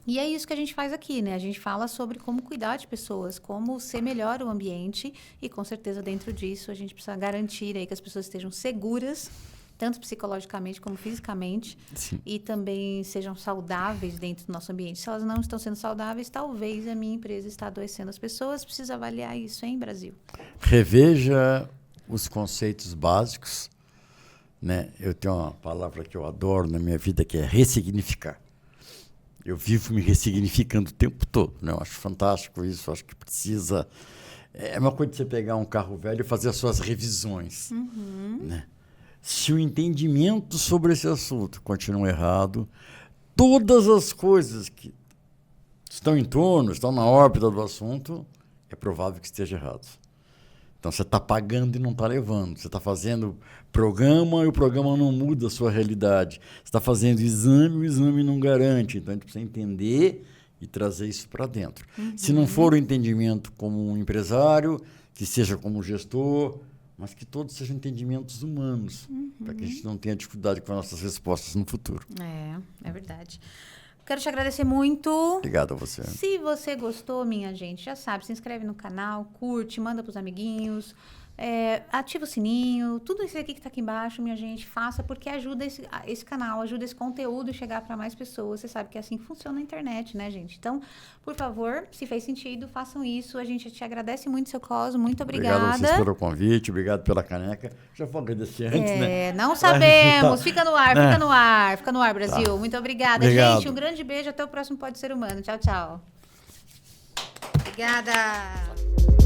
E é isso que a gente faz aqui, né? A gente fala sobre como cuidar de pessoas, como ser melhor o ambiente e, com certeza, dentro disso, a gente precisa garantir aí que as pessoas estejam seguras, tanto psicologicamente como fisicamente, Sim. e também sejam saudáveis dentro do nosso ambiente. Se elas não estão sendo saudáveis, talvez a minha empresa está adoecendo as pessoas. Precisa avaliar isso, hein, Brasil? Reveja os conceitos básicos, né? Eu tenho uma palavra que eu adoro na minha vida, que é ressignificar. Eu vivo me ressignificando o tempo todo, né? Eu acho fantástico isso, acho que precisa... É uma coisa de você pegar um carro velho e fazer as suas revisões, né? Se o entendimento sobre esse assunto continua errado, todas as coisas que estão em torno, estão na órbita do assunto, é provável que esteja errado. Então, você está pagando e não está levando. Você está fazendo programa e o programa não muda a sua realidade. Você está fazendo exame e o exame não garante. Então, a gente precisa entender e trazer isso para dentro. Se não for o entendimento como um empresário, que seja como gestor, mas que todos sejam entendimentos humanos, para que a gente não tenha dificuldade com as nossas respostas no futuro. É verdade. Quero te agradecer muito. Obrigado a você. Se você gostou, minha gente, já sabe, se inscreve no canal, curte, manda pros amiguinhos, ativa o sininho, tudo isso aqui que tá aqui embaixo, minha gente, faça, porque ajuda esse canal, ajuda esse conteúdo a chegar para mais pessoas. Você sabe que é assim que funciona a internet, né, gente? Então, por favor, se fez sentido, façam isso. A gente te agradece muito, seu Cosmo, muito obrigada. Obrigado a vocês pelo convite, obrigado pela caneca. Já vou agradecer antes, né? Não sabemos, fica no ar, fica no ar, Brasil. Tá. Muito obrigada, Obrigado. gente. Um grande beijo, até o próximo Pode Ser Humano. Tchau, tchau. Obrigada.